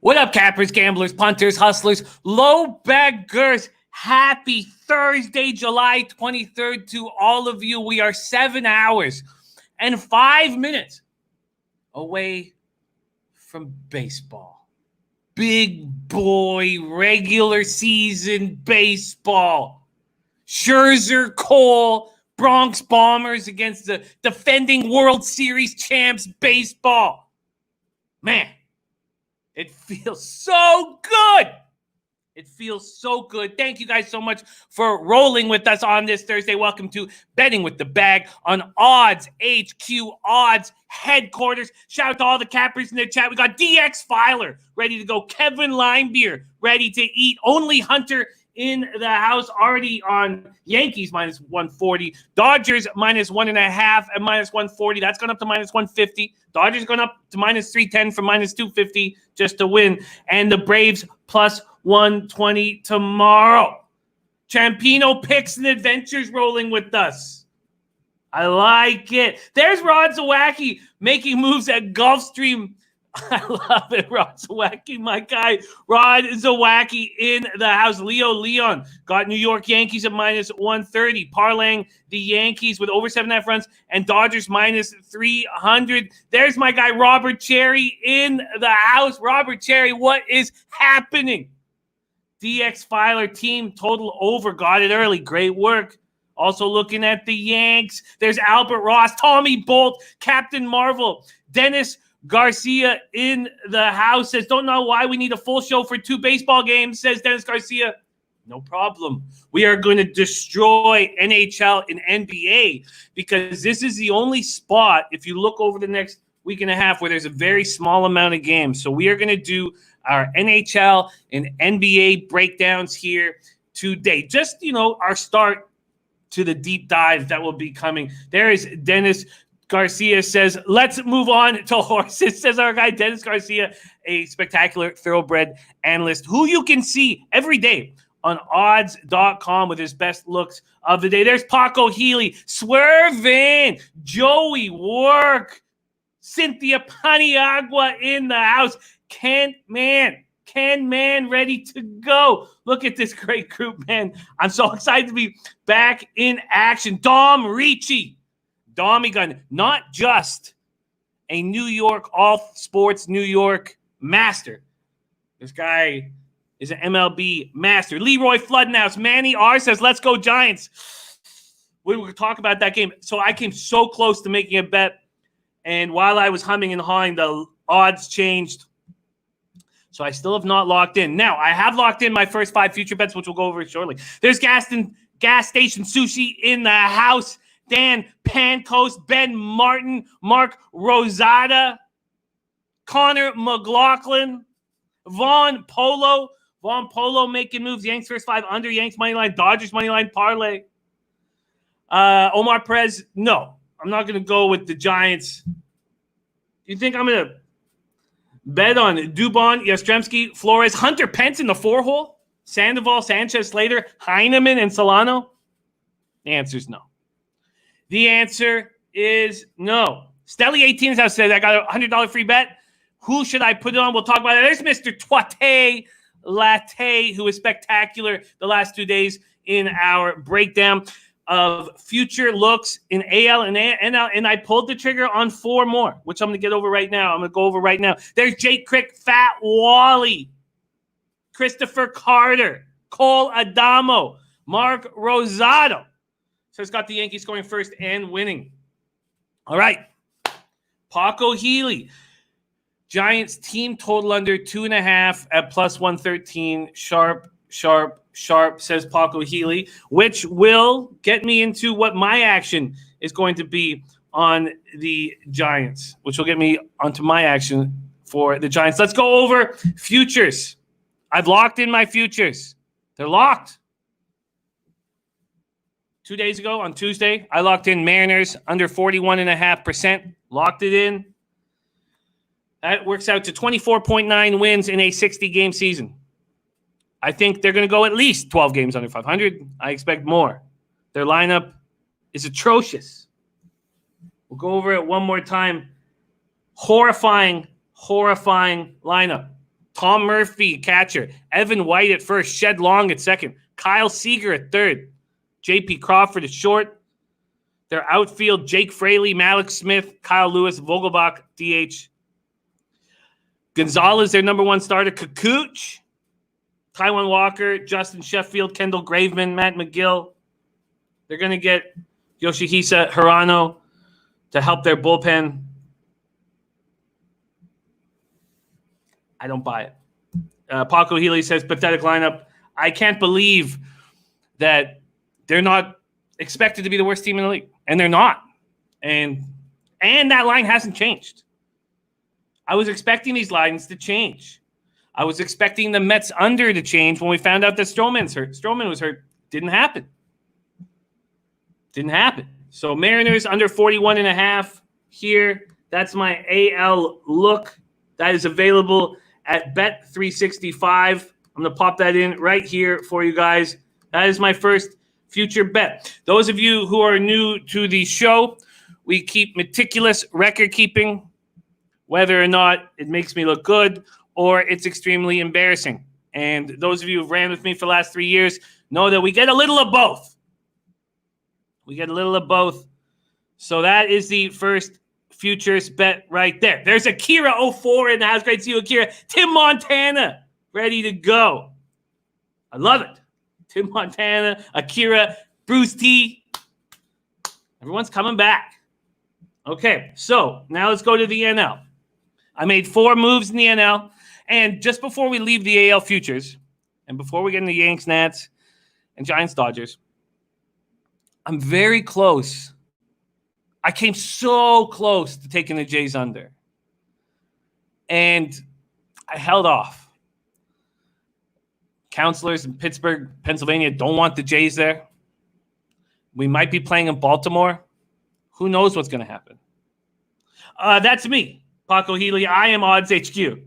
What up, cappers, gamblers, punters, hustlers, low baggers? Happy Thursday, July 23rd to all of you. We are 7 hours and 5 minutes away from baseball. Big boy regular season baseball. Scherzer, Cole, Bronx Bombers against the defending World Series champs baseball. Man, it feels so good. It feels so good. Thank you guys so much for rolling with us on this Thursday. Welcome to Betting with the Bag on Odds HQ, Odds Headquarters. Shout out to all the cappers in the chat. We got DX Filer ready to go. Kevin Limebeer ready to eat. Only Hunter in the house already on Yankees minus 140. Dodgers minus 1.5 and minus 140. That's gone up to minus 150. Dodgers going up to minus 310 from minus 250 just to win. And the Braves plus 120 tomorrow. Champino Picks and Adventures rolling with us. I like it. There's Rod Zawacki making moves at Gulfstream. I love it, Rod Zawacki, my guy. Rod Zawacki in the house. Leo Leon got New York Yankees at minus 130. Parlaying the Yankees with over 7.5 runs and Dodgers minus 300. There's my guy, Robert Cherry in the house. Robert Cherry, what is happening? DX Filer team total over. Got it early. Great work. Also looking at the Yanks. There's Albert Ross, Tommy Bolt, Captain Marvel, Dennis Garcia in the house. Says, don't know why we need a full show for 2 baseball games, says Dennis Garcia. No problem. We are going to destroy NHL and NBA because this is the only spot, if you look over the next week and a half, where there's a very small amount of games. So we are going to do our NHL and NBA breakdowns here today. Just, our start to the deep dive that will be coming. There is Dennis Garcia says, let's move on to horses, says our guy Dennis Garcia, a spectacular thoroughbred analyst who you can see every day on odds.com with his best looks of the day. There's Paco Healy, Swervin, Joey Work, Cynthia Paniagua in the house, Ken Man ready to go. Look at this great group, man. I'm so excited to be back in action. Dom Ricci. Dommy Gun, not just a New York, all sports New York master. This guy is an MLB master. Leroy Floodhouse, Manny R says, let's go Giants. We will talk about that game. So I came so close to making a bet. And while I was humming and hawing, the odds changed. So I still have not locked in. Now, I have locked in my first 5 future bets, which we'll go over shortly. There's Gas Station Sushi in the house. Dan Pancoast, Ben Martin, Mark Rosada, Connor McLaughlin, Vaughn Polo making moves. Yanks first 5 under, Yanks money line, Dodgers money line parlay. Omar Perez, no, I'm not going to go with the Giants. Do you think I'm going to bet on Dubon, Yastrzemski, Flores, Hunter Pence in the 4-hole? Sandoval, Sanchez, Slater, Heineman, and Solano? The answer is no. The answer is no. Stelly18 has said, I got a $100 free bet. Who should I put it on? We'll talk about it. There's Mr. Twate Latte, who is spectacular the last 2 days in our breakdown of future looks in AL and NL. And I pulled the trigger on 4 more, which I'm going to get over right now. I'm going to go over right now. There's Jake Crick, Fat Wally, Christopher Carter, Cole Adamo, Mark Rosado. So it's got the Yankees scoring first and winning. All right. Paco Healy. Giants team total under 2.5 at plus 113. Sharp, says Paco Healy, which will get me into what my action is going to be on the Giants, which will get me onto my action for the Giants. Let's go over futures. I've locked in my futures. They're locked. 2 days ago on Tuesday, I locked in Mariners under 41.5%. Locked it in. That works out to 24.9 wins in a 60-game season. I think they're going to go at least 12 games under 500. I expect more. Their lineup is atrocious. We'll go over it one more time. Horrifying lineup. Tom Murphy, catcher. Evan White at first. Shed Long at second. Kyle Seager at third. J.P. Crawford at short. Their outfield, Jake Fraley, Malik Smith, Kyle Lewis, Vogelbach, DH. Gonzalez, their number one starter. Kikuch, Taiwan Walker, Justin Sheffield, Kendall Graveman, Matt McGill. They're going to get Yoshihisa Hirano to help their bullpen. I don't buy it. Paco Healy says, pathetic lineup. I can't believe that they're not expected to be the worst team in the league. And they're not. And that line hasn't changed. I was expecting these lines to change. I was expecting the Mets under to change when we found out that Stroman was hurt. Didn't happen. So Mariners under 41.5 here. That's my AL look. That is available at Bet365. I'm going to pop that in right here for you guys. That is my first future bet. Those of you who are new to the show, we keep meticulous record keeping, whether or not it makes me look good or it's extremely embarrassing. And those of you who've ran with me for the last 3 years know that we get a little of both. So that is the first futures bet right there. There's Akira 04 in the house. Great to see you, Akira. Tim Montana, ready to go. I love it. Tim Montana, Akira, Bruce T. Everyone's coming back. Okay, so now let's go to the NL. I made 4 moves in the NL. And just before we leave the AL futures, and before we get into Yanks, Nats, and Giants, Dodgers, I'm very close. I came so close to taking the Jays under. And I held off. Counselors in Pittsburgh, Pennsylvania don't want the Jays there. We might be playing in Baltimore. Who knows what's going to happen? That's me, Paco Healy. I am Odds HQ.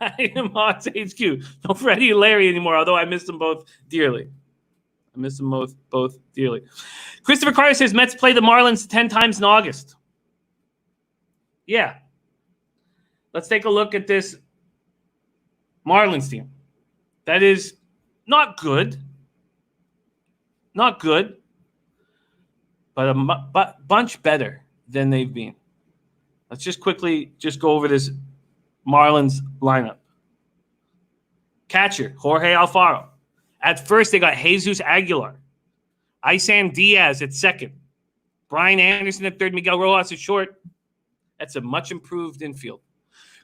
No Freddie and Larry anymore, although I miss them both dearly. Christopher Carter says Mets play the Marlins 10 times in August. Yeah. Let's take a look at this Marlins team. That is not good. But a bunch better than they've been. Let's just quickly go over this Marlins lineup. Catcher, Jorge Alfaro. At first, they got Jesus Aguilar. Isan Diaz at second. Brian Anderson at third. Miguel Rojas at short. That's a much improved infield.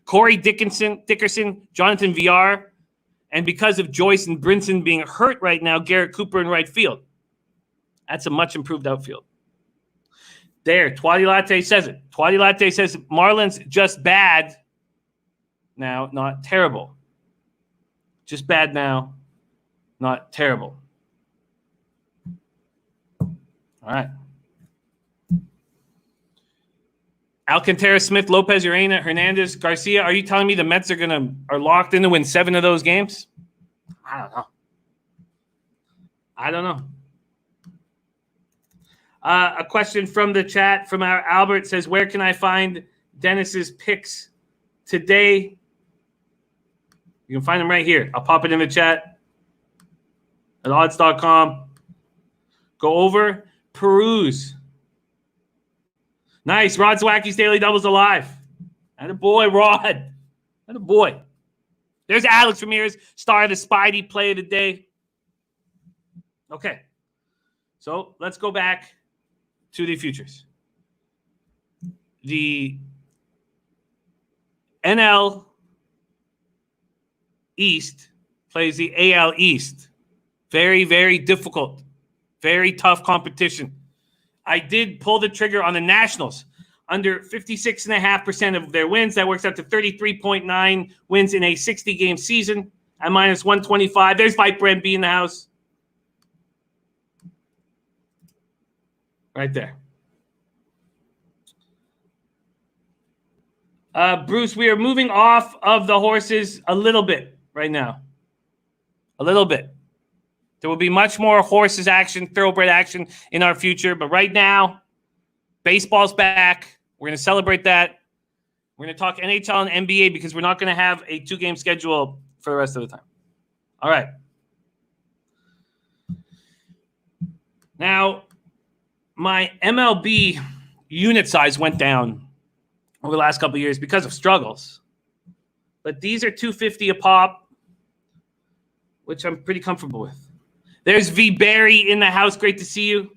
Corey Dickerson, Jonathan Villar. And because of Joyce and Brinson being hurt right now, Garrett Cooper in right field. That's a much improved outfield. There, Twadi Latte says it. Twadi Latte says Marlins just bad now, not terrible. Just bad now, not terrible. All right. Alcantara, Smith, Lopez, Urena, Hernandez, Garcia. Are you telling me the Mets are locked in to win 7 of those games? I don't know. A question from the chat from our Albert says, where can I find Dennis's picks today? You can find them right here. I'll pop it in the chat at odds.com. Go over, peruse. Nice. Rod Zwacky's Daily Doubles alive. And a boy, Rod. And a boy. There's Alex Ramirez, star of the Spidey play of the day. Okay. So let's go back to the futures. The NL East plays the AL East. Very, very difficult. Very tough competition. I did pull the trigger on the Nationals under 56.5% of their wins. That works out to 33.9 wins in a 60-game season at minus 125. There's Viper MB in the house. Right there. Bruce, we are moving off of the horses a little bit right now. A little bit. There will be much more horses action, thoroughbred action in our future. But right now, baseball's back. We're going to celebrate that. We're going to talk NHL and NBA because we're not going to have a 2-game schedule for the rest of the time. All right. Now, my MLB unit size went down over the last couple of years because of struggles. But these are $250 a pop, which I'm pretty comfortable with. There's V. Barry in the house. Great to see you.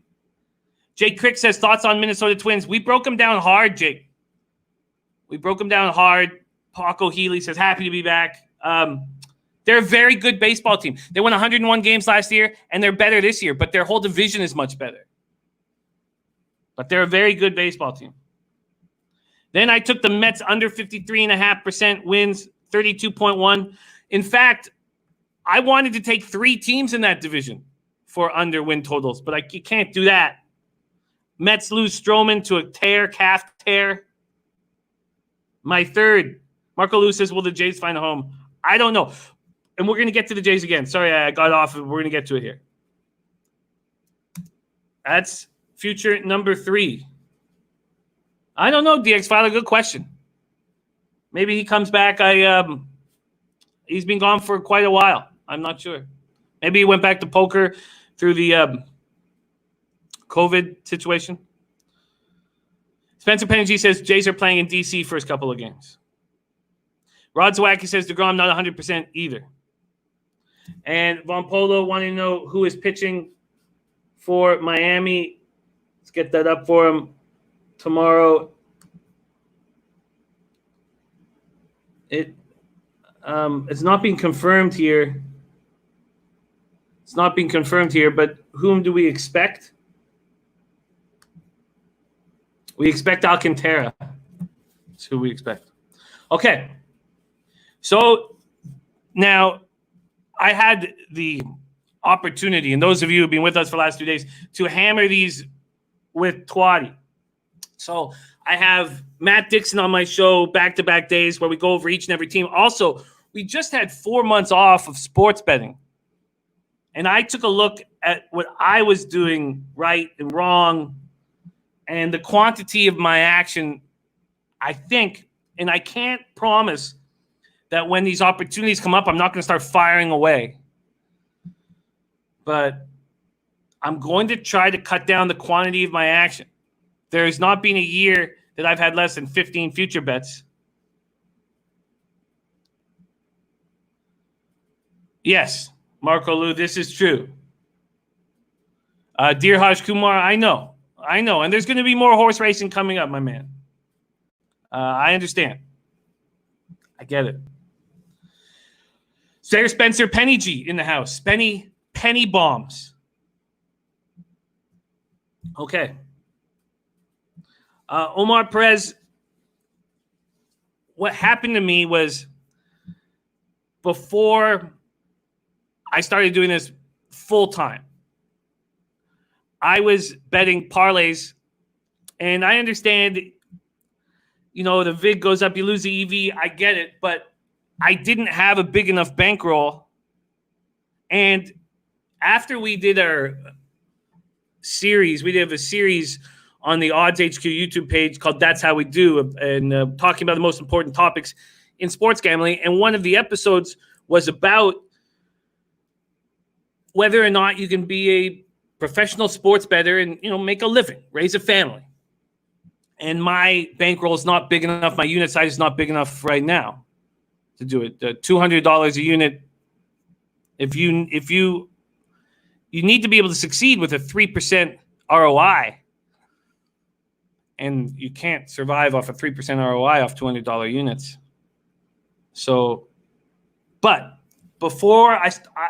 Jake Crick says, thoughts on Minnesota Twins? We broke them down hard, Jake. We broke them down hard. Paco Healy says, happy to be back. They're a very good baseball team. They won 101 games last year, and they're better this year, but their whole division is much better. But they're a very good baseball team. Then I took the Mets under 53.5% wins, 32.1. In fact, I wanted to take 3 teams in that division for under win totals, but you can't do that. Mets lose Stroman to a calf tear. My third, Marco Lewis says, will the Jays find a home? I don't know. And we're going to get to the Jays again. Sorry, I got off. We're going to get to it here. That's future number 3. I don't know, DX Filer. Good question. Maybe he comes back. He's been gone for quite a while. I'm not sure. Maybe he went back to poker through the COVID situation. Spencer Penny says Jays are playing in DC first couple of games. Rod Zwacky says DeGrom not 100% either. And Von Polo wanting to know who is pitching for Miami. Let's get that up for him tomorrow. It's not being confirmed here. It's not being confirmed here, but whom do we expect? We expect Alcantara. That's who we expect. Okay. So now I had the opportunity, and those of you who have been with us for the last 2 days, to hammer these with Twatty. So I have Matt Dixon on my show back-to-back days where we go over each and every team. Also, we just had 4 months off of sports betting. And I took a look at what I was doing right and wrong and the quantity of my action, I think, and I can't promise that when these opportunities come up, I'm not going to start firing away. But I'm going to try to cut down the quantity of my action. There has not been a year that I've had less than 15 future bets. Yes, Marco Lou, this is true. Dear Haj Kumar, I know. And there's going to be more horse racing coming up, my man. I understand. I get it. Sarah Spencer Penny G in the house. Penny bombs. Okay. Omar Perez, what happened to me was before I started doing this full time, I was betting parlays, and I understand, the VIG goes up, you lose the EV, I get it, but I didn't have a big enough bankroll. And after we did our series, we did a series on the Odds HQ YouTube page called That's How We Do, and talking about the most important topics in sports gambling. And one of the episodes was about whether or not you can be a professional sports bettor and, make a living, raise a family. And my bankroll is not big enough. My unit size is not big enough right now to do it. $200 a unit. If you need to be able to succeed with a 3% ROI, and you can't survive off a 3% ROI off $200 units. So, but before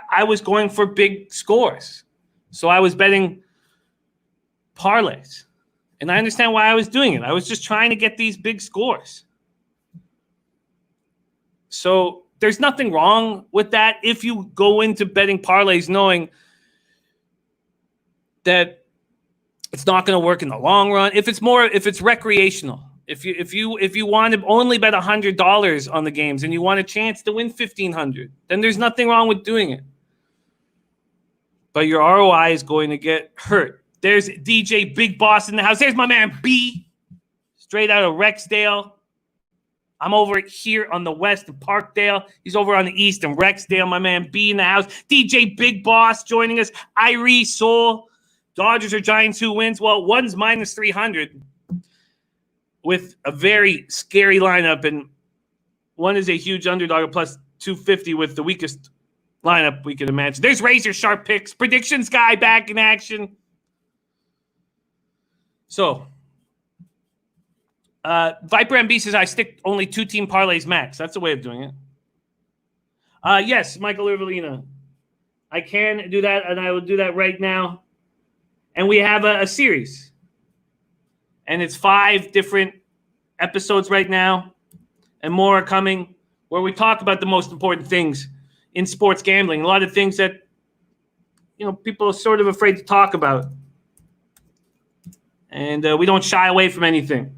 I was going for big scores. So I was betting parlays. And I understand why I was doing it. I was just trying to get these big scores. So there's nothing wrong with that if you go into betting parlays knowing that it's not going to work in the long run. If it's recreational, if you want to only bet $100 on the games and you want a chance to win $1,500, then there's nothing wrong with doing it. But your ROI is going to get hurt. There's DJ Big Boss in the house. There's my man B, straight out of Rexdale. I'm over here on the west in Parkdale. He's over on the east in Rexdale. My man B in the house. DJ Big Boss joining us. Irie Soul. Dodgers or Giants, who wins? Well, one's minus 300 with a very scary lineup, and one is a huge underdog at plus 250 with the weakest lineup we could imagine. There's razor sharp picks. Predictions guy back in action. So, Viper MB says I stick only 2-team parlays max. That's a way of doing it. Yes, Michael Irvelina. I can do that, and I will do that right now. And we have a series. And it's 5 different episodes right now, and more are coming, where we talk about the most important things in sports gambling. A lot of things that, people are sort of afraid to talk about. And we don't shy away from anything.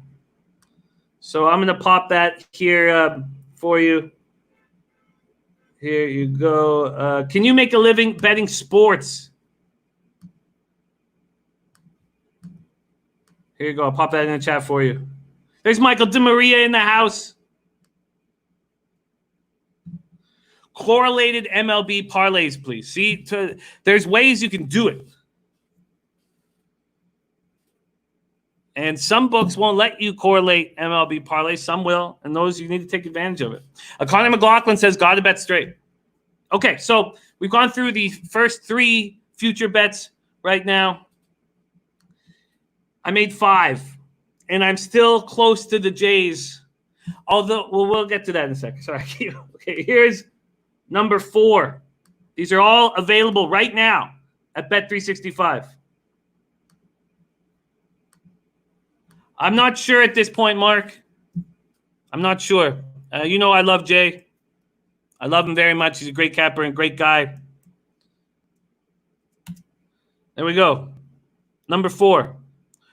So I'm going to pop that here for you. Here you go. Can you make a living betting sports? Here you go. I'll pop that in the chat for you. There's Michael DeMaria in the house. Correlated MLB parlays, please. See, there's ways you can do it. And some books won't let you correlate MLB parlays. Some will, and those you need to take advantage of it. Connor McLaughlin says, "Gotta bet straight." Okay, so we've gone through the first 3 future bets right now. I made 5, and I'm still close to the Jays. Although, we'll get to that in a second. Sorry. Okay, here's number 4. These are all available right now at Bet365. I'm not sure at this point, Mark. I'm not sure. I love Jay. I love him very much. He's a great capper and great guy. There we go. Number 4.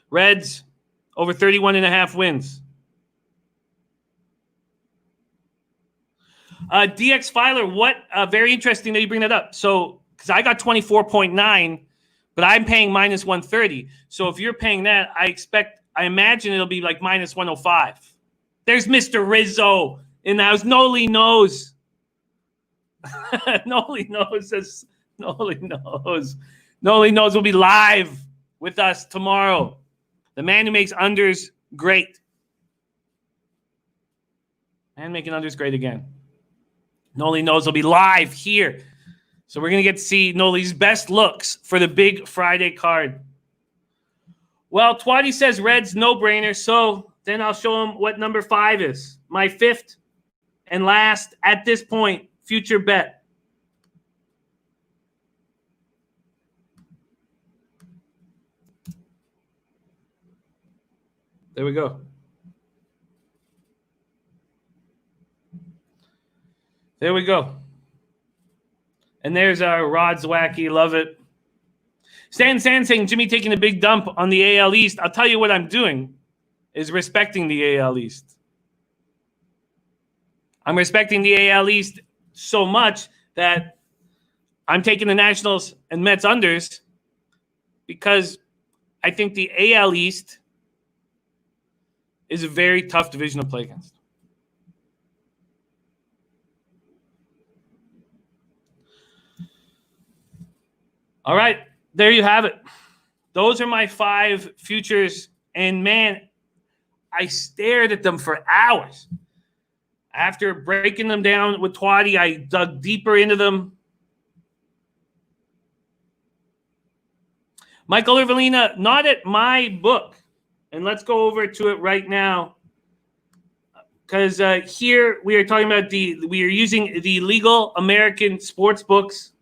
Reds over 31.5 wins. DX Filer, what very interesting that you bring that up. So, because I got 24.9, but I'm paying minus 130. So if you're paying that, I imagine it'll be like minus 105. There's Mr. Rizzo in the house. Noli knows. Noli knows. Noli knows. Noli knows will be live with us tomorrow. The man who makes unders great. Man making unders great again. Noli knows will be live here. So we're going to get to see Noli's best looks for the big Friday card. Well, Twatty says Reds no-brainer, so then I'll show him what number 5 is. My 5th and last, at this point, future bet. There we go. There we go. And there's our Rod's Wacky. Love it. Stan saying Jimmy taking a big dump on the AL East. I'll tell you what I'm doing is respecting the AL East. I'm respecting the AL East so much that I'm taking the Nationals and Mets unders because I think the AL East is a very tough division to play against. All right, there you have it. Those are my 5 futures. And, man, I stared at them for hours. After breaking them down with Twatty, I dug deeper into them. Michael Irvelina, not at my book. And let's go over to it right now. Because here we are talking about we are using the legal American sports books.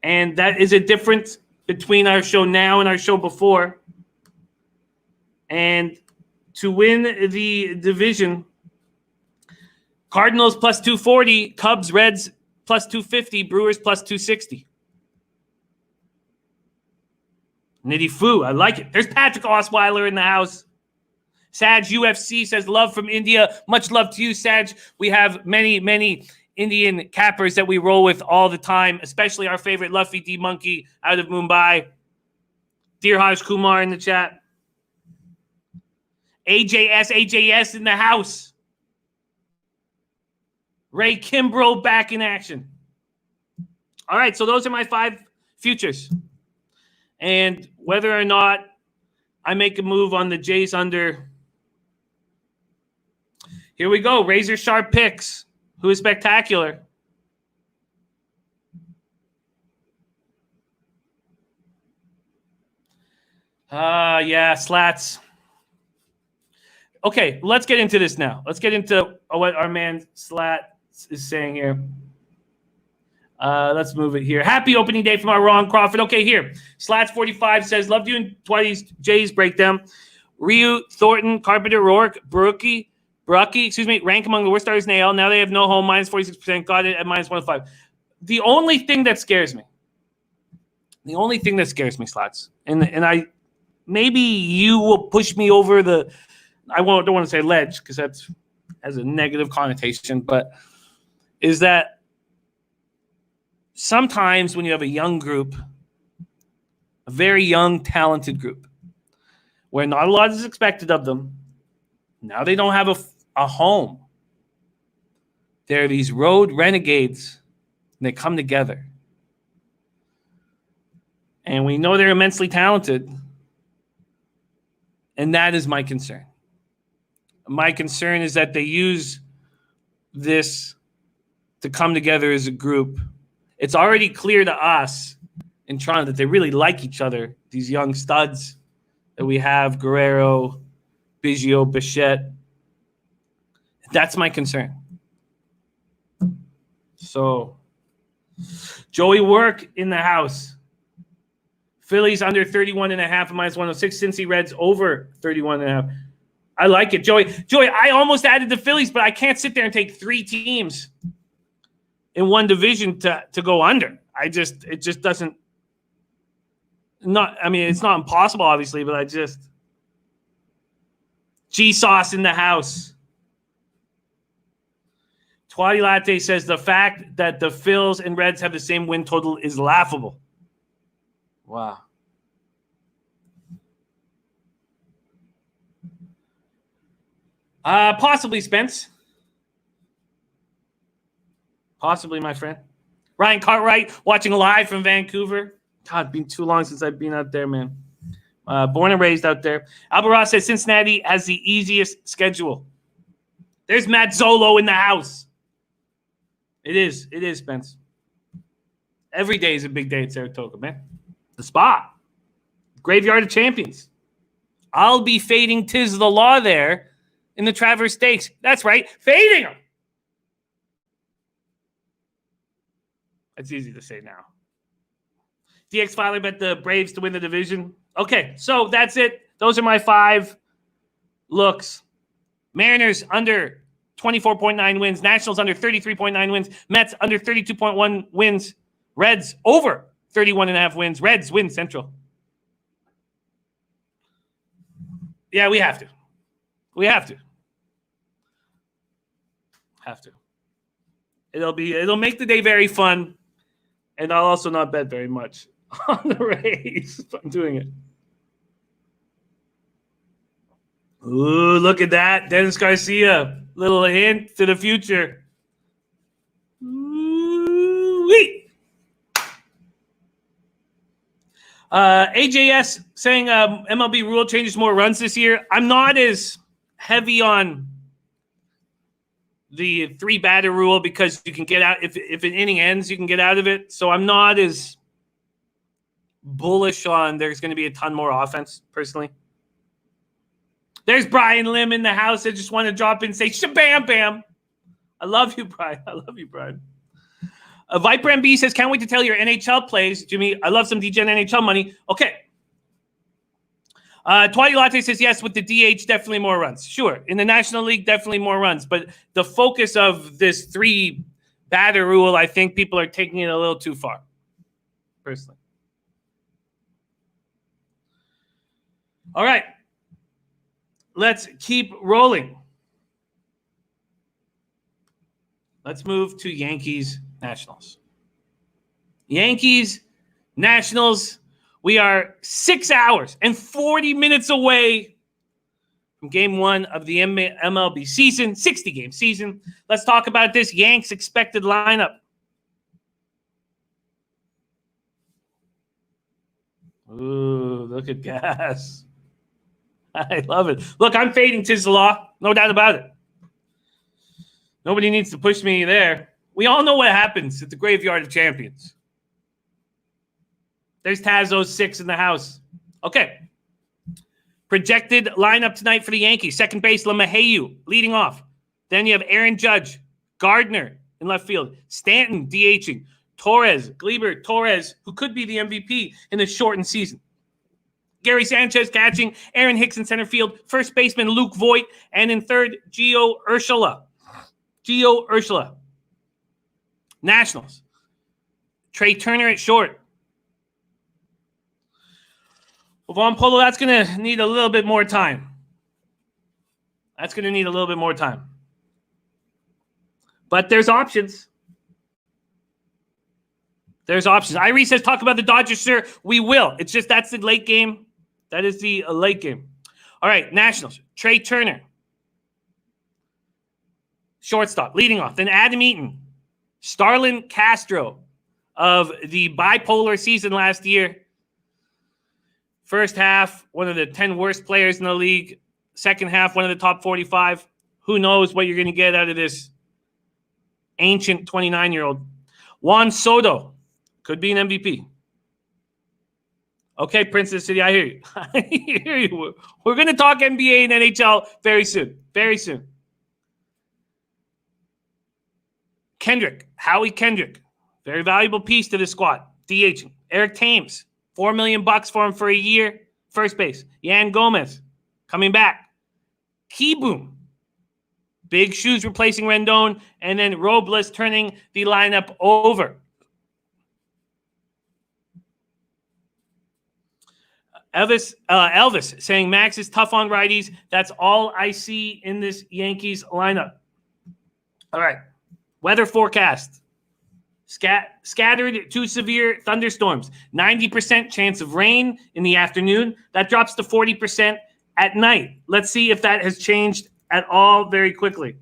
And that is a difference between our show now and our show before. And to win the division, Cardinals plus 240, Cubs, Reds plus 250, Brewers plus 260. Nitty Foo, I like it. There's Patrick Osweiler in the house. Saj UFC says, love from India. Much love to you, Saj. We have many, many Indian cappers that we roll with all the time, especially our favorite Luffy D Monkey out of Mumbai. Dear Haj Kumar in the chat. AJS in the house. Ray Kimbrough back in action. All right, so those are my 5 futures. And whether or not I make a move on the Jays under, here we go. Razor sharp picks. Who is spectacular? Yeah, slats. Okay, let's get into this now. Let's get into what our man Slat is saying here. Let's move it here. Happy opening day from our Ron Crawford. Okay, here. Slats45 says, love doing Twitty's Jays breakdown. Ryu, Thornton, Carpenter, Rourke, Brucky, rank among the worst starters in AL. Now they have no home, minus 46%. Got it at minus 105. The only thing that scares me, Slats, and I, maybe you will push me over the, don't want to say ledge because that has a negative connotation, but is that sometimes when you have a young group, a very young, talented group, where not a lot is expected of them, now they don't have a home. They're these road renegades, and they come together. And we know they're immensely talented, and that is my concern. My concern is that they use this to come together as a group. It's already clear to us in Toronto that they really like each other, these young studs that we have, Guerrero, Biggio, Bichette. That's my concern. So, Joey Work in the house. Phillies under 31.5 and minus 106. Cincy Reds over 31.5. I like it, Joey. I almost added the Phillies, but I can't sit there and take 3 teams in one division to go under. It just doesn't. It's not impossible, obviously, but G-Sauce in the house. Twatty Latte says the fact that the Phils and Reds have the same win total is laughable. Wow. Possibly, Spence. Possibly, my friend. Ryan Cartwright watching live from Vancouver. God, it's been too long since I've been out there, man. Born and raised out there. Albert Ross says Cincinnati has the easiest schedule. There's Matt Zolo in the house. It is, Spence. Every day is a big day at Saratoga, man. The spot. Graveyard of Champions. I'll be fading Tiz the Law there in the Traverse Stakes. That's right, fading him. It's easy to say now. DX finally bet the Braves to win the division. Okay, so that's it. Those are my 5 looks. Mariners under 24.9 wins. Nationals under 33.9 wins. Mets under 32.1 wins. Reds over 31.5 wins. Reds win Central. Yeah, we have to. It'll make the day very fun. And I'll also not bet very much on the Rays if I'm doing it. Ooh, look at that. Dennis Garcia. Little hint to the future. Ooh-wee. AJS saying MLB rule changes more runs this year. I'm not as heavy on the 3-batter rule because you can get out if an inning ends, you can get out of it. So I'm not as bullish on there's going to be a ton more offense, personally. There's Brian Lim in the house. I just want to drop in and say shabam bam. I love you, Brian. Viper MB says, can't wait to tell your NHL plays, Jimmy. I love some DGen NHL money. Okay. Twatty Latte says, yes, with the DH, definitely more runs. Sure. In the National League, definitely more runs. But the focus of this 3-batter rule, I think people are taking it a little too far, personally. All right. Let's keep rolling. Let's move to Yankees Nationals. Yankees Nationals. We are 6 hours and 40 minutes away from game 1 of the MLB season, 60-game season. Let's talk about this Yanks expected lineup. Ooh, look at Gas. I love it. Look, I'm fading Tizzlaw. No doubt about it. Nobody needs to push me there. We all know what happens at the Graveyard of Champions. There's Tazos 6 in the house. Okay. Projected lineup tonight for the Yankees. Second base, LeMahieu leading off. Then you have Aaron Judge, Gardner in left field, Stanton DHing, Torres, Gleyber Torres, who could be the MVP in the shortened season. Gary Sanchez catching, Aaron Hicks in center field, first baseman Luke Voigt, and in third, Gio Urshela. Nationals. Trey Turner at short. Well, Vaughn Polo, that's going to need a little bit more time. But there's options. Irie says, talk about the Dodgers, sir. We will. It's just that's the late game. That is the late game. All right, Nationals. Trey Turner. Shortstop, leading off. Then Adam Eaton. Starlin Castro of the bipolar season last year. First half, one of the 10 worst players in the league. Second half, one of the top 45. Who knows what you're going to get out of this ancient 29-year-old. Juan Soto could be an MVP. Okay, Princess City, I hear you. I hear you. We're going to talk NBA and NHL very soon. Very soon. Howie Kendrick, very valuable piece to the squad. DHing. Eric Thames, $4 million for him for a year. First base. Yan Gomez, coming back. Keyboom, big shoes replacing Rendon, and then Robles turning the lineup over. Elvis saying Max is tough on righties. That's all I see in this Yankees lineup. All right. Weather forecast. Scattered to severe thunderstorms. 90% chance of rain in the afternoon. That drops to 40% at night. Let's see if that has changed at all very quickly.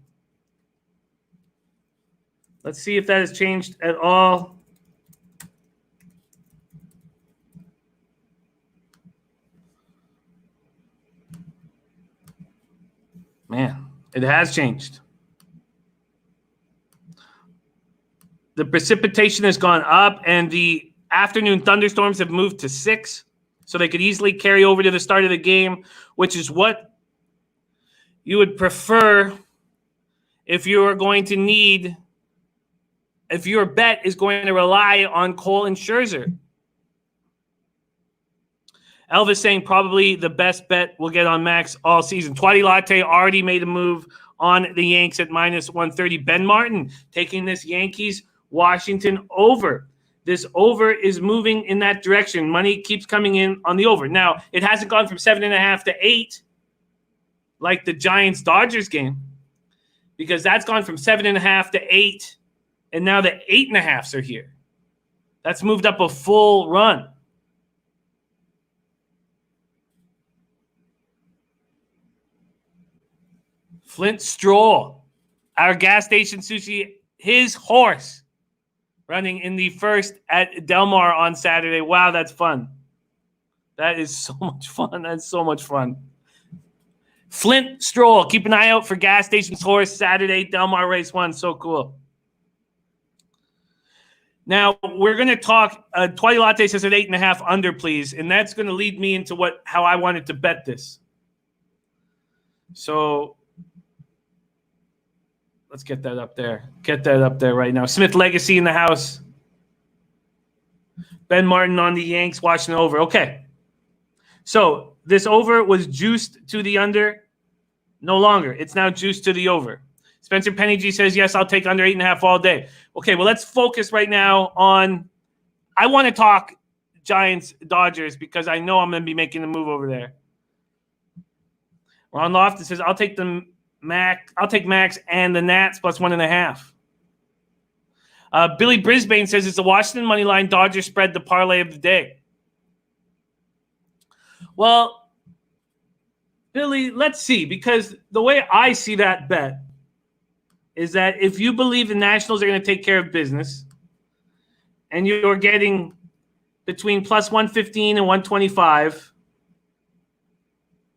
Man, it has changed. The precipitation has gone up, and the afternoon thunderstorms have moved to 6, so they could easily carry over to the start of the game, which is what you would prefer if your bet is going to rely on Cole and Scherzer. Elvis saying probably the best bet we'll get on Max all season. Twatty Latte already made a move on the Yanks at minus 130. Ben Martin taking this Yankees-Washington over. This over is moving in that direction. Money keeps coming in on the over. Now, it hasn't gone from 7.5 to 8 like the Giants-Dodgers game, because that's gone from 7.5 to 8, and now the 8.5s are here. That's moved up a full run. Flint Stroll, our gas station sushi, his horse, running in the first at Del Mar on Saturday. Wow, that's fun. That is so much fun. That's so much fun. Flint Stroll, keep an eye out for gas station's horse Saturday, Del Mar race 1. So cool. Now, we're going to talk, Twatty Latte says at 8.5 under, please. And that's going to lead me into how I wanted to bet this. So let's get that up there. Get that up there right now. Smith Legacy in the house. Ben Martin on the Yanks, watching the over. Okay. So this over was juiced to the under. No longer. It's now juiced to the over. Spencer Penny G says, yes, I'll take under 8.5 all day. Okay, well, let's focus right now on – I want to talk Giants-Dodgers because I know I'm going to be making the move over there. Ron Loftus says, I'll take Max and the Nats plus 1.5. Billy Brisbane says it's the Washington money line. Dodgers spread the parlay of the day. Well, Billy, let's see, because the way I see that bet is that if you believe the Nationals are going to take care of business and you're getting between plus 115 and 125,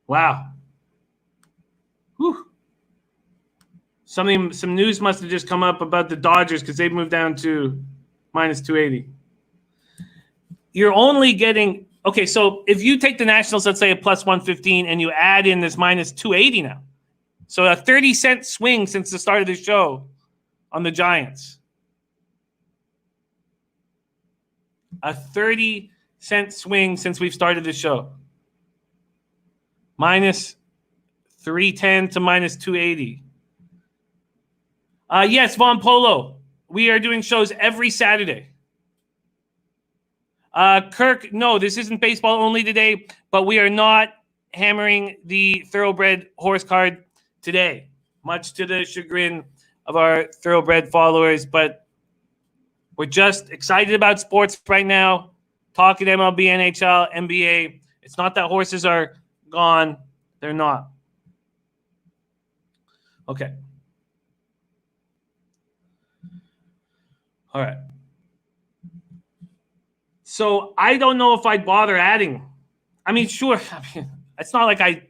wow. Whew. Some news must have just come up about the Dodgers because they've moved down to minus 280. You're only getting – okay, so if you take the Nationals, let's say, at plus 115, and you add in this minus 280 now, so a 30-cent swing since the start of the show on the Giants. A 30-cent swing since we've started the show. Minus 310 to minus 280. Yes, Von Polo. We are doing shows every Saturday. Kirk, no, this isn't baseball only today, but we are not hammering the Thoroughbred horse card today, much to the chagrin of our Thoroughbred followers. But we're just excited about sports right now, talking MLB, NHL, NBA. It's not that horses are gone. They're not. Okay. All right. So I don't know if I'd bother adding. I mean, sure. I mean, it's not like I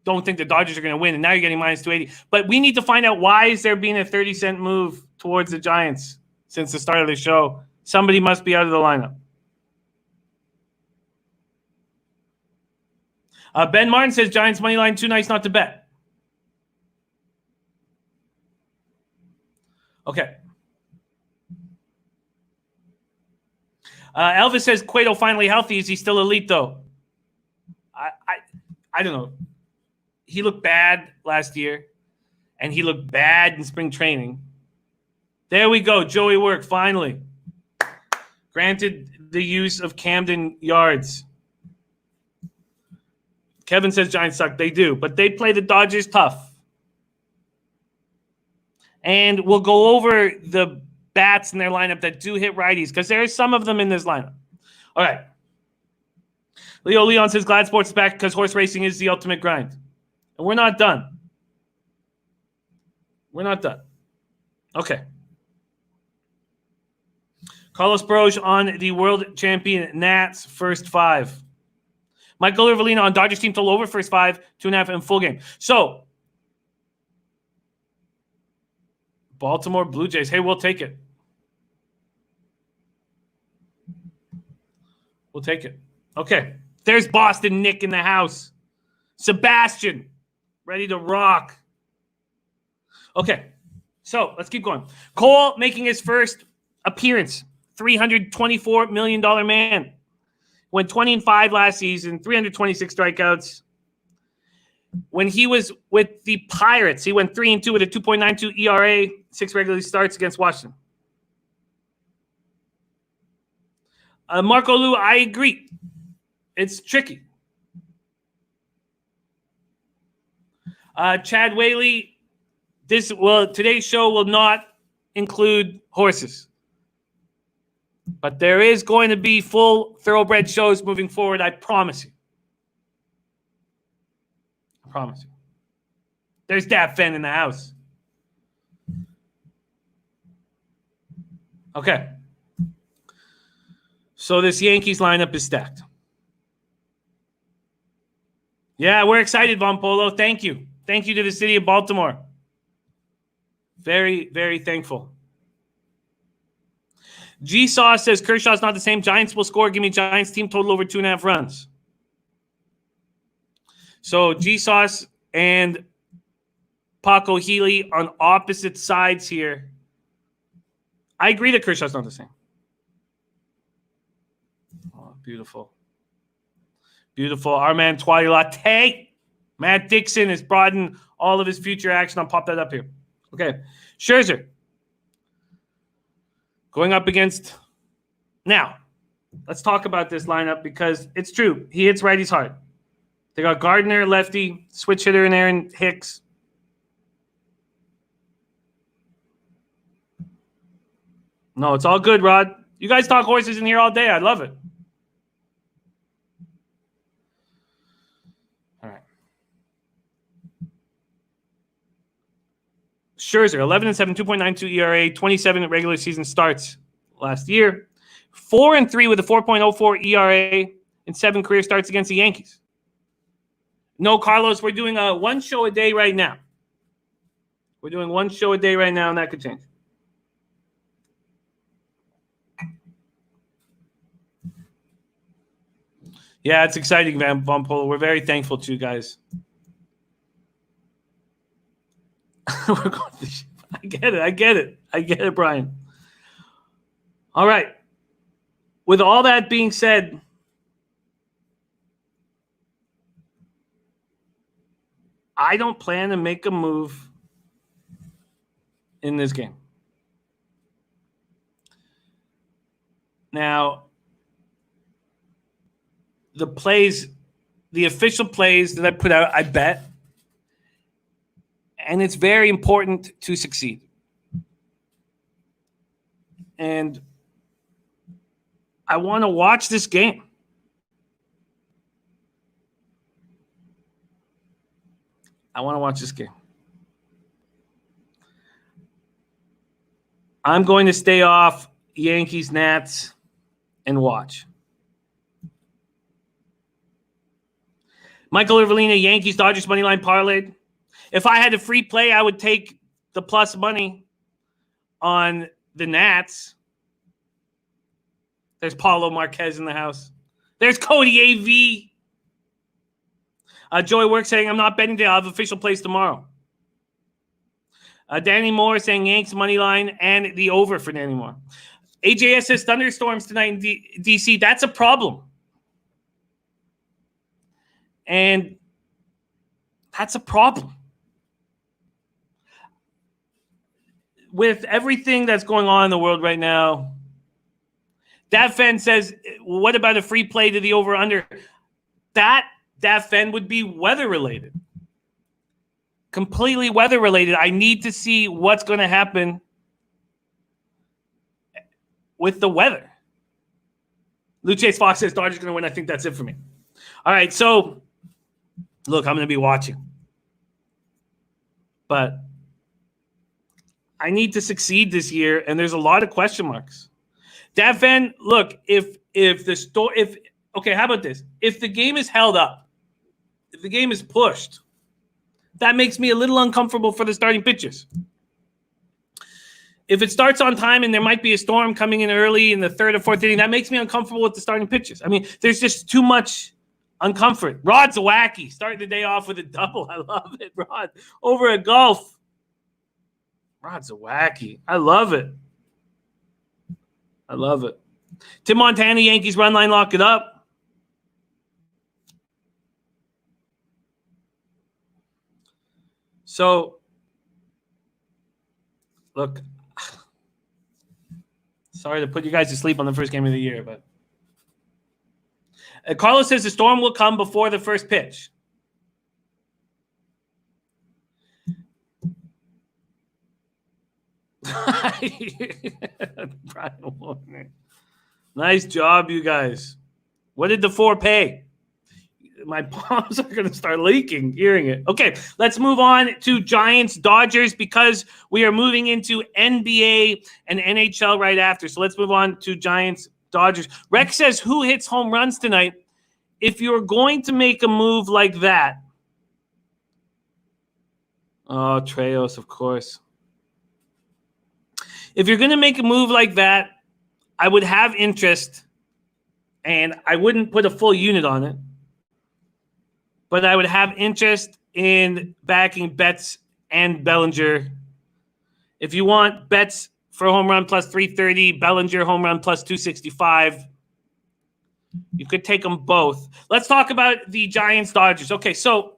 don't think the Dodgers are going to win, and now you're getting minus 280. But we need to find out why is there being a 30-cent move towards the Giants since the start of the show. Somebody must be out of the lineup. Ben Martin says Giants money line too nice not to bet. Okay. Elvis says Cueto finally healthy. Is he still elite though? I don't know. He looked bad last year, and he looked bad in spring training. There we go. Joey Work finally granted the use of Camden Yards. Kevin says Giants suck. They do, but they play the Dodgers tough. And we'll go over the bats in their lineup that do hit righties because there are some of them in this lineup. All right. Leo Leon says glad sports is back because horse racing is the ultimate grind. And we're not done. We're not done. Okay. Carlos Baroj on the world champion Nats first five. Michael Irvalina on Dodgers team total over first 5, 2.5 in full game. So, Baltimore Blue Jays. Hey, we'll take it. We'll take it. Okay. There's Boston Nick in the house. Sebastian, ready to rock. Okay. So, let's keep going. Cole making his first appearance. $324 million man. Went 20-5 last season, 326 strikeouts. When he was with the Pirates, he went 3-2 with a 2.92 ERA, 6 regular starts against Washington. Marco Lu, I agree. It's tricky. Chad Whaley, today's show will not include horses. But there is going to be full thoroughbred shows moving forward, I promise you. I promise you. There's Dap Fenn in the house. Okay. So this Yankees lineup is stacked. Yeah, we're excited, Von Polo. Thank you. Thank you to the city of Baltimore. Very, very thankful. G-Sauce says Kershaw's not the same. Giants will score. Give me Giants team total over 2.5 runs. So G-Sauce and Paco Healy on opposite sides here. I agree that Kershaw's not the same. Oh, beautiful. Beautiful. Our man Twali Latte. Matt Dixon has broadened all of his future action. I'll pop that up here. Okay. Scherzer. Going up against – now, let's talk about this lineup because it's true. He hits righties hard. They got Gardner, lefty, switch hitter in Aaron Hicks. No, it's all good, Rod. You guys talk horses in here all day. I love it. All right. Scherzer, 11-7, 2.92 ERA, 27 regular season starts last year. 4-3 with a 4.04 ERA in 7 career starts against the Yankees. No, Carlos, we're doing one show a day right now. We're doing one show a day right now, and that could change. Yeah, it's exciting, Van Polo. We're very thankful to you guys. We're going to I get it, Brian. All right. With all that being said, I don't plan to make a move in this game. Now, the official plays that I put out, I bet. And it's very important to succeed. And I want to watch this game. I'm going to stay off Yankees, Nats, and watch. Michael Irvelina, Yankees, Dodgers moneyline parlay. If I had a free play, I would take the plus money on the Nats. There's Paulo Marquez in the house. There's Cody AV. Joy Work saying, I'm not betting today. I'll have official plays tomorrow. Danny Moore saying Yanks money line and the over for Danny Moore. AJS says thunderstorms tonight in DC. That's a problem. And that's a problem. With everything that's going on in the world right now, Fan says, well, what about a free play to the over-under? That Fan would be weather-related. Completely weather-related. I need to see what's going to happen with the weather. Luchace Fox says Dodgers going to win. I think that's it for me. All right, so, look, I'm going to be watching. But I need to succeed this year, and there's a lot of question marks. Fan, look, how about this? If the game is held up, if the game is pushed, that makes me a little uncomfortable for the starting pitchers. If it starts on time and there might be a storm coming in early in the third or fourth inning, that makes me uncomfortable with the starting pitchers. I mean, there's just too much uncomfort. Rod Zawacki starting the day off with a double. I love it, Rod. Over a golf. Rod Zawacki. I love it. Tim Montana, Yankees run line, lock it up. So, look, sorry to put you guys to sleep on the first game of the year, but Carlos says the storm will come before the first pitch. Brian Warner. Nice job, you guys. What did the 4 pay? My palms are going to start leaking hearing it. Okay, let's move on to Giants, Dodgers, because we are moving into NBA and NHL right after. So let's move on to Giants, Dodgers. Rex says, who hits home runs tonight? If you're going to make a move like that. Oh, Treos, of course. If you're going to make a move like that, I would have interest, and I wouldn't put a full unit on it, but I would have interest in backing Betts and Bellinger. If you want Betts for home run plus 330, Bellinger home run plus 265, you could take them both. Let's talk about the Giants Dodgers. Okay, so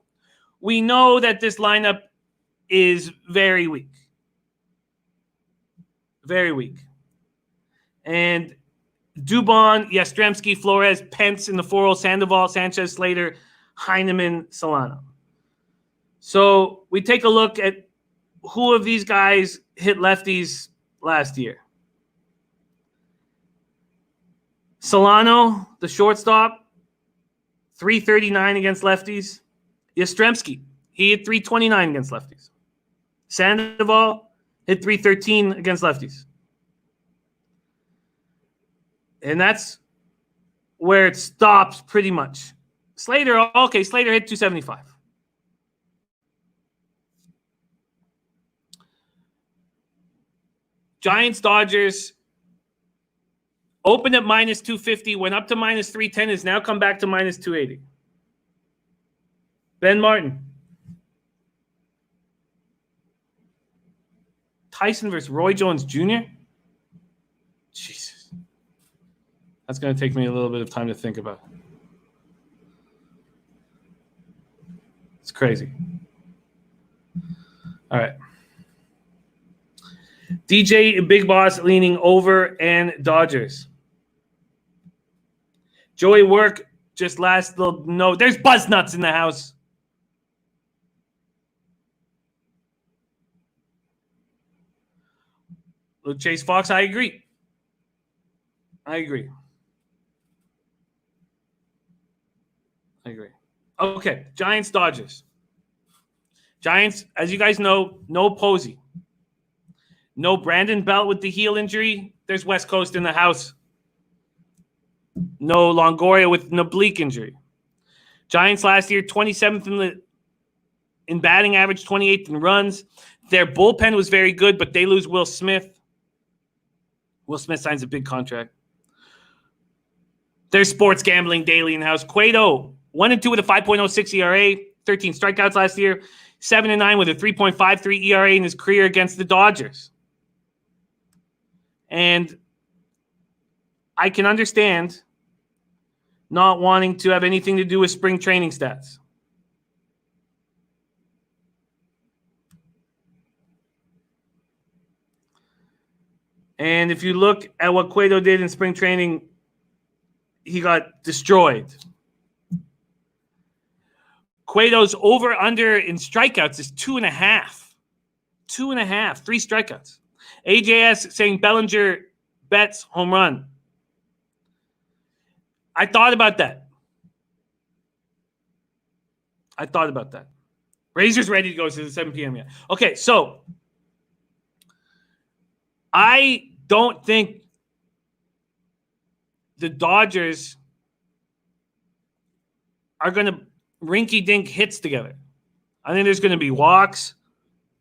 we know that this lineup is very weak. Very weak. And Dubon, Yastrzemski, Flores, Pence in the 4-0, Sandoval, Sanchez, Slater, Heineman, Solano. So we take a look at who of these guys hit lefties last year. Solano, the shortstop, 339 against lefties. Yastrzemski, he hit 329 against lefties. Sandoval hit .313 against lefties. And that's where it stops pretty much. Slater hit .275. Giants, Dodgers opened at minus 250, went up to minus 310, has now come back to minus 280. Ben Martin. Tyson versus Roy Jones Jr.? Jesus. That's going to take me a little bit of time to think about. It's crazy. All right. DJ Big Boss leaning over and Dodgers. Joey Work, just last little note. There's buzz nuts in the house. Look, Chase Fox, I agree. Okay, Giants, Dodgers. Giants, as you guys know, no Posey. No Brandon Belt with the heel injury. There's West Coast in the house. No Longoria with an oblique injury. Giants last year, 27th in batting average, 28th in runs. Their bullpen was very good, but they lose Will Smith. Will Smith signs a big contract. There's sports gambling daily in the house. Cueto, 1-2 with a 5.06 ERA, 13 strikeouts last year, 7-9 with a 3.53 ERA in his career against the Dodgers. And I can understand not wanting to have anything to do with spring training stats. And if you look at what Cueto did in spring training, he got destroyed. Cueto's over-under in strikeouts is 2.5. 2.5, 3 strikeouts. AJS saying Bellinger bets home run. I thought about that. Razor's ready to go to the 7 p.m. yet. Okay, so I don't think the Dodgers are going to rinky-dink hits together. I think there's going to be walks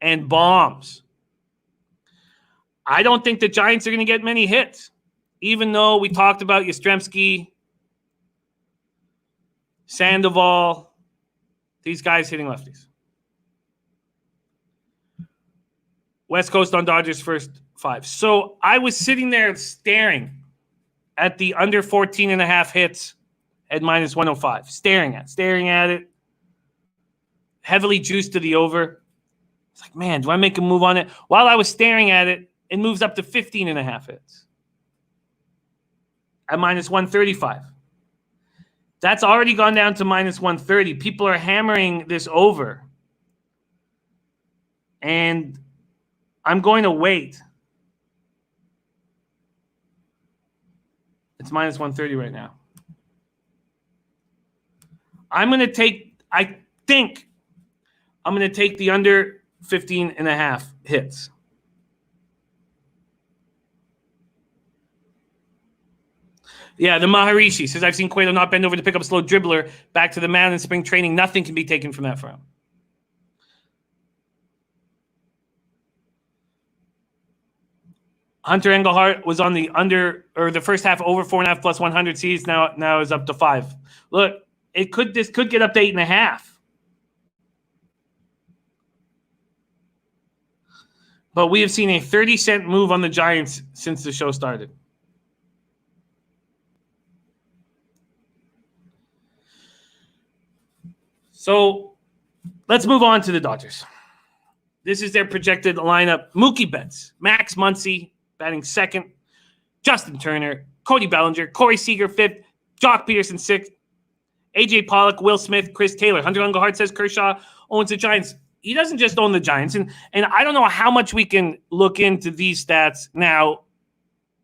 and bombs. I don't think the Giants are going to get many hits, even though we talked about Yastrzemski, Sandoval, these guys hitting lefties. West Coast on Dodgers first 5. So I was sitting there staring at the under 14.5 hits at minus 105. Staring at it. Heavily juiced to the over. It's like, man, do I make a move on it? While I was staring at it, it moves up to 15.5 hits at minus 135. That's already gone down to minus 130. People are hammering this over. And I'm going to wait. It's minus 130 right now. I think I'm going to take the under 15.5 hits. Yeah, the Maharishi says, I've seen Cueto not bend over to pick up a slow dribbler back to the mound in spring training. Nothing can be taken from that for him. Hunter Engelhart was on the under, or the first half over 4.5 plus 100 Cs. Now is up to 5. Look, this could get up to 8.5. But we have seen a 30-cent move on the Giants since the show started. So let's move on to the Dodgers. This is their projected lineup. Mookie Betts, Max Muncy batting second, Justin Turner, Cody Bellinger, Corey Seager fifth, Jock Peterson sixth, AJ Pollock, Will Smith, Chris Taylor. Hunter Engelhart says Kershaw owns the Giants. He doesn't just own the Giants. And I don't know how much we can look into these stats now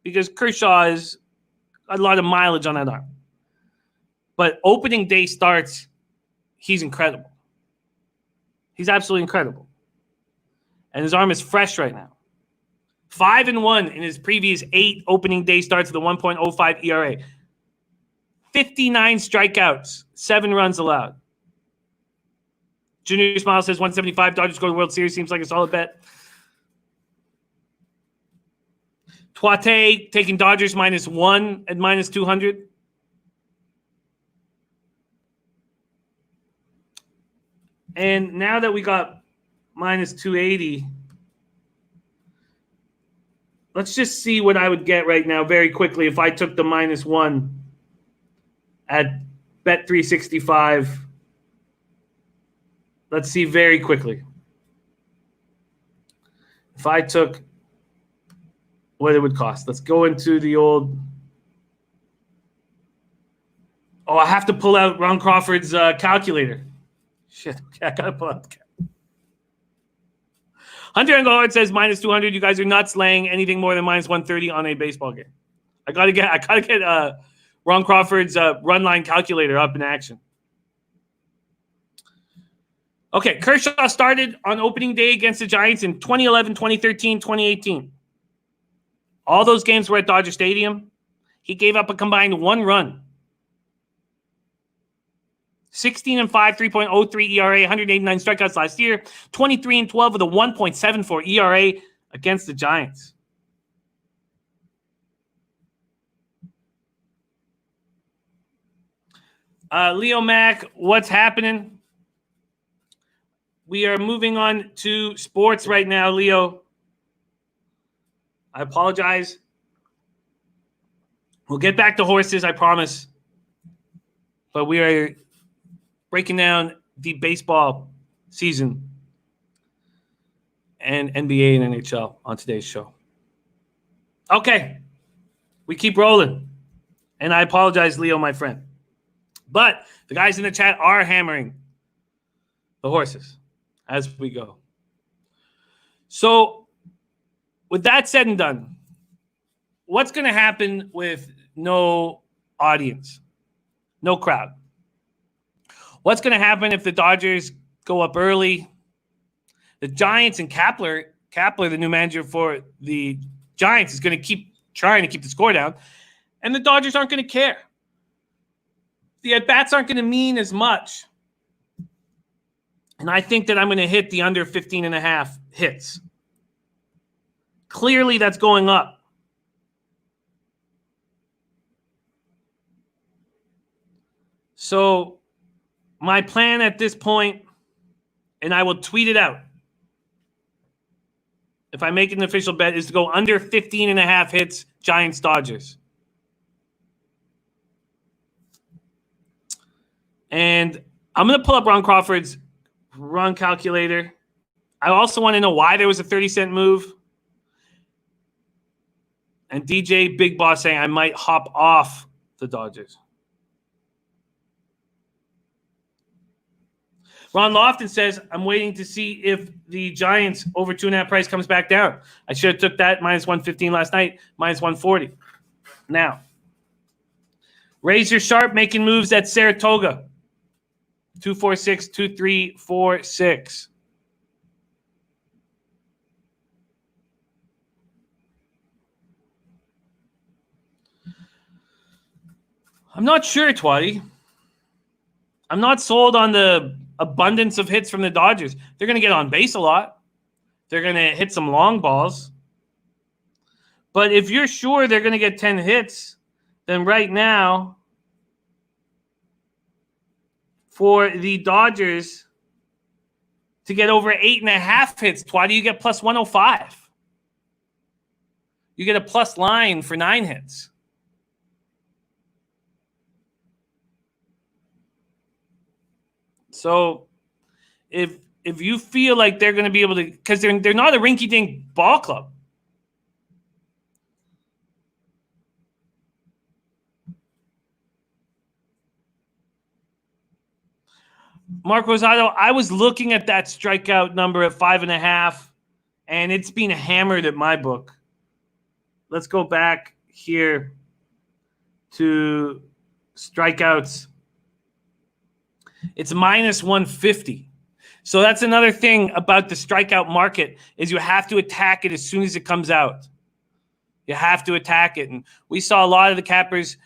because Kershaw is a lot of mileage on that arm. But opening day starts, he's incredible. He's absolutely incredible. And his arm is fresh right now. 5-1 in his previous 8 opening day starts with a 1.05 ERA. 59 strikeouts, 7 runs allowed. Junior Smile says 175. Dodgers go to the World Series. Seems like a solid bet. Tuate taking Dodgers -1 at -200. And now that we got -280, let's just see what I would get right now very quickly if I took the -1 at Bet365. Let's see very quickly. If I took what it would cost. Let's go into the old. Oh, I have to pull out Ron Crawford's calculator. Shit, okay, I gotta pull out. Hunter Engelhardt says -200. You guys are nuts laying anything more than -130 on a baseball game. I gotta get Ron Crawford's run line calculator up in action. Okay, Kershaw started on opening day against the Giants in 2011, 2013, 2018. All those games were at Dodger Stadium. He gave up a combined 1 run. 16-5, 3.03 ERA, 189 strikeouts last year. 23-12 with a 1.74 ERA against the Giants. Leo Mack, what's happening? We are moving on to sports right now, Leo. I apologize. We'll get back to horses, I promise. But we are breaking down the baseball season and NBA and NHL on today's show. Okay. We keep rolling. And I apologize, Leo, my friend. But the guys in the chat are hammering the horses as we go. So, with that said and done, what's going to happen with no audience, no crowd? What's going to happen if the Dodgers go up early? The Giants and Kapler, the new manager for the Giants, is going to keep trying to keep the score down, and the Dodgers aren't going to care. The at-bats aren't going to mean as much. And I think that I'm going to hit the under 15.5 hits. Clearly, that's going up. So, my plan at this point, and I will tweet it out, if I make an official bet, is to go under 15.5 hits, Giants-Dodgers. And I'm going to pull up Ron Crawford's run calculator. I also want to know why there was a 30-cent move. And DJ Big Boss saying I might hop off the Dodgers. Ron Lofton says, I'm waiting to see if the Giants over 2.5 price comes back down. I should have took that -115 last night, -140. Now, Razor Sharp making moves at Saratoga. 246-2346. I'm not sure, Twatty. I'm not sold on the abundance of hits from the Dodgers. They're going to get on base a lot. They're going to hit some long balls. But if you're sure they're going to get 10 hits, then right now, for the Dodgers to get over 8.5 hits, Twatty, you get plus 105. You get a plus line for 9 hits. So if you feel like they're going to be able to, because they're not a rinky-dink ball club. Mark Rosado, I was looking at that strikeout number at 5.5, and it's been hammered at my book. Let's go back here to strikeouts. It's -150. So that's another thing about the strikeout market is you have to attack it as soon as it comes out. You have to attack it. And we saw a lot of the cappers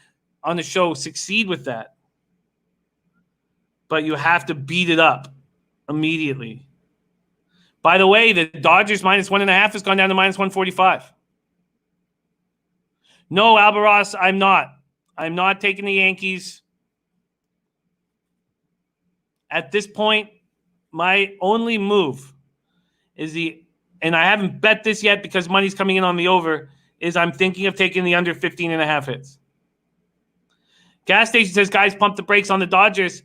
on the show succeed with that. But you have to beat it up immediately. By the way, the Dodgers -1.5 has gone down to -145. No, Albaros, I'm not. I'm not taking the Yankees. At this point, my only move is and I haven't bet this yet because money's coming in on the over, is I'm thinking of taking the under 15.5 hits. Gas Station says, guys, pump the brakes on the Dodgers.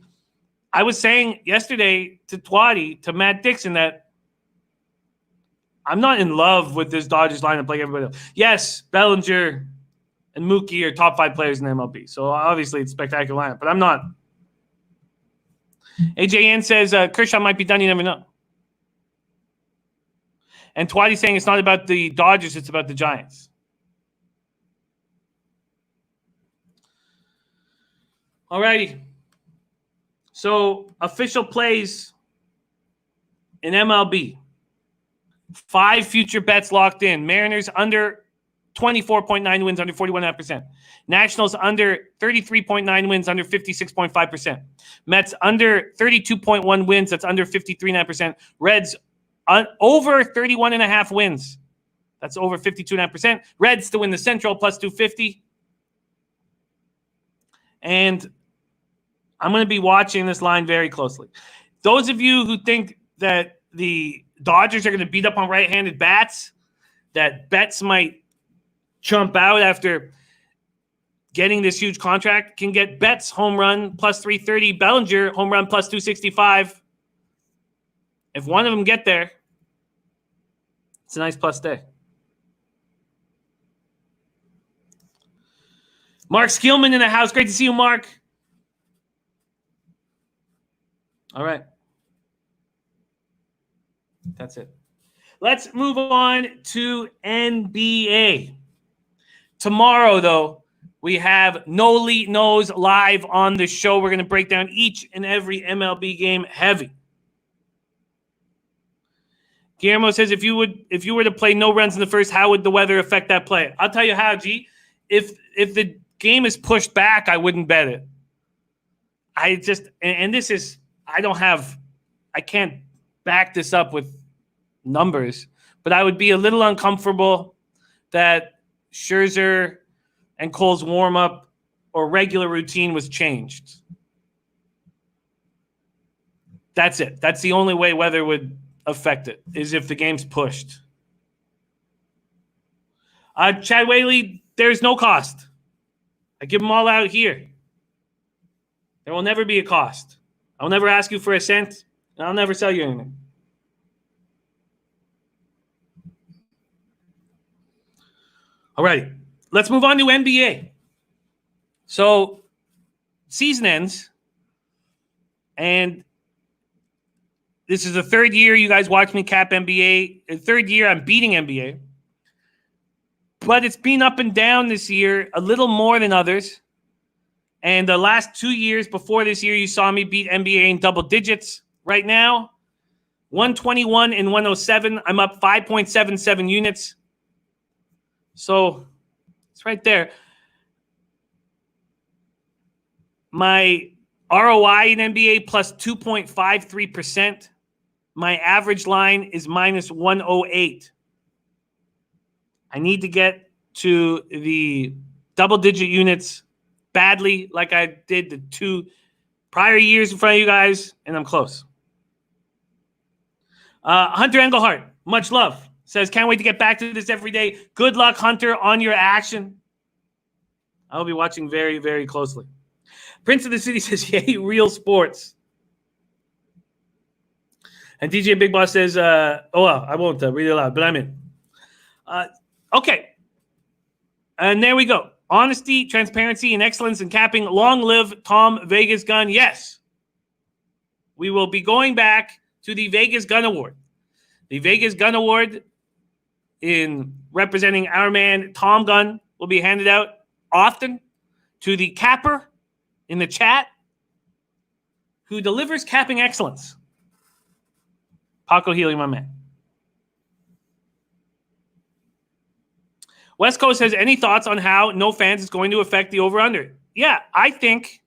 I was saying yesterday to Twatty, to Matt Dixon, that I'm not in love with this Dodgers lineup like everybody else. Yes, Bellinger and Mookie are top 5 players in the MLB. So obviously it's a spectacular lineup, but I'm not. AJN says Kershaw might be done. You never know. And Twatty's saying it's not about the Dodgers, it's about the Giants. All righty. So official plays in MLB. 5 future bets locked in. Mariners under 24.9 wins, under 41.5%. Nationals under 33.9 wins, under 56.5%. Mets under 32.1 wins, that's under 53.9%. Reds over 31.5 wins, that's over 52.9%. Reds to win the Central, plus 250. And I'm going to be watching this line very closely. Those of you who think that the Dodgers are going to beat up on right-handed bats, that Betts might jump out after getting this huge contract, can get Betts home run plus 330, Bellinger home run plus 265. If one of them get there, it's a nice plus day. Mark Skillman in the house. Great to see you, Mark. All right. That's it. Let's move on to NBA. Tomorrow, though, we have No Elite Knows live on the show. We're going to break down each and every MLB game heavy. Guillermo says, if you were to play no runs in the first, how would the weather affect that play? I'll tell you how, G. If the game is pushed back, I wouldn't bet it. I can't back this up with numbers, but I would be a little uncomfortable that Scherzer and Cole's warm-up or regular routine was changed. That's it. That's the only way weather would affect it, is if the game's pushed. Chad Whaley, there's no cost. I give them all out here. There will never be a cost. I'll never ask you for a cent, and I'll never sell you anything. All right, let's move on to NBA. So, season ends, and this is the third year you guys watch me cap NBA. The third year I'm beating NBA. But it's been up and down this year, a little more than others. And the last 2 years before this year, you saw me beat NBA in double digits. Right now, 121 and 107. I'm up 5.77 units. So it's right there. My ROI in NBA plus 2.53%. My average line is minus 108. I need to get to the double-digit units badly, like I did the 2 prior years in front of you guys, and I'm close. Hunter Engelhardt, much love, says, can't wait to get back to this every day. Good luck, Hunter, on your action. I'll be watching very, very closely. Prince of the City says, yay, real sports. And DJ Big Boss says, I won't read it aloud, but I'm in. Okay. And there we go. Honesty, transparency, and excellence in capping. Long live Tom Vegas Gun. Yes. We will be going back to the Vegas Gun Award. The Vegas Gun Award, in representing our man Tom Gunn, will be handed out often to the capper in the chat who delivers capping excellence. Paco Healy, my man. West Coast has any thoughts on how no fans is going to affect the over-under? Yeah, I think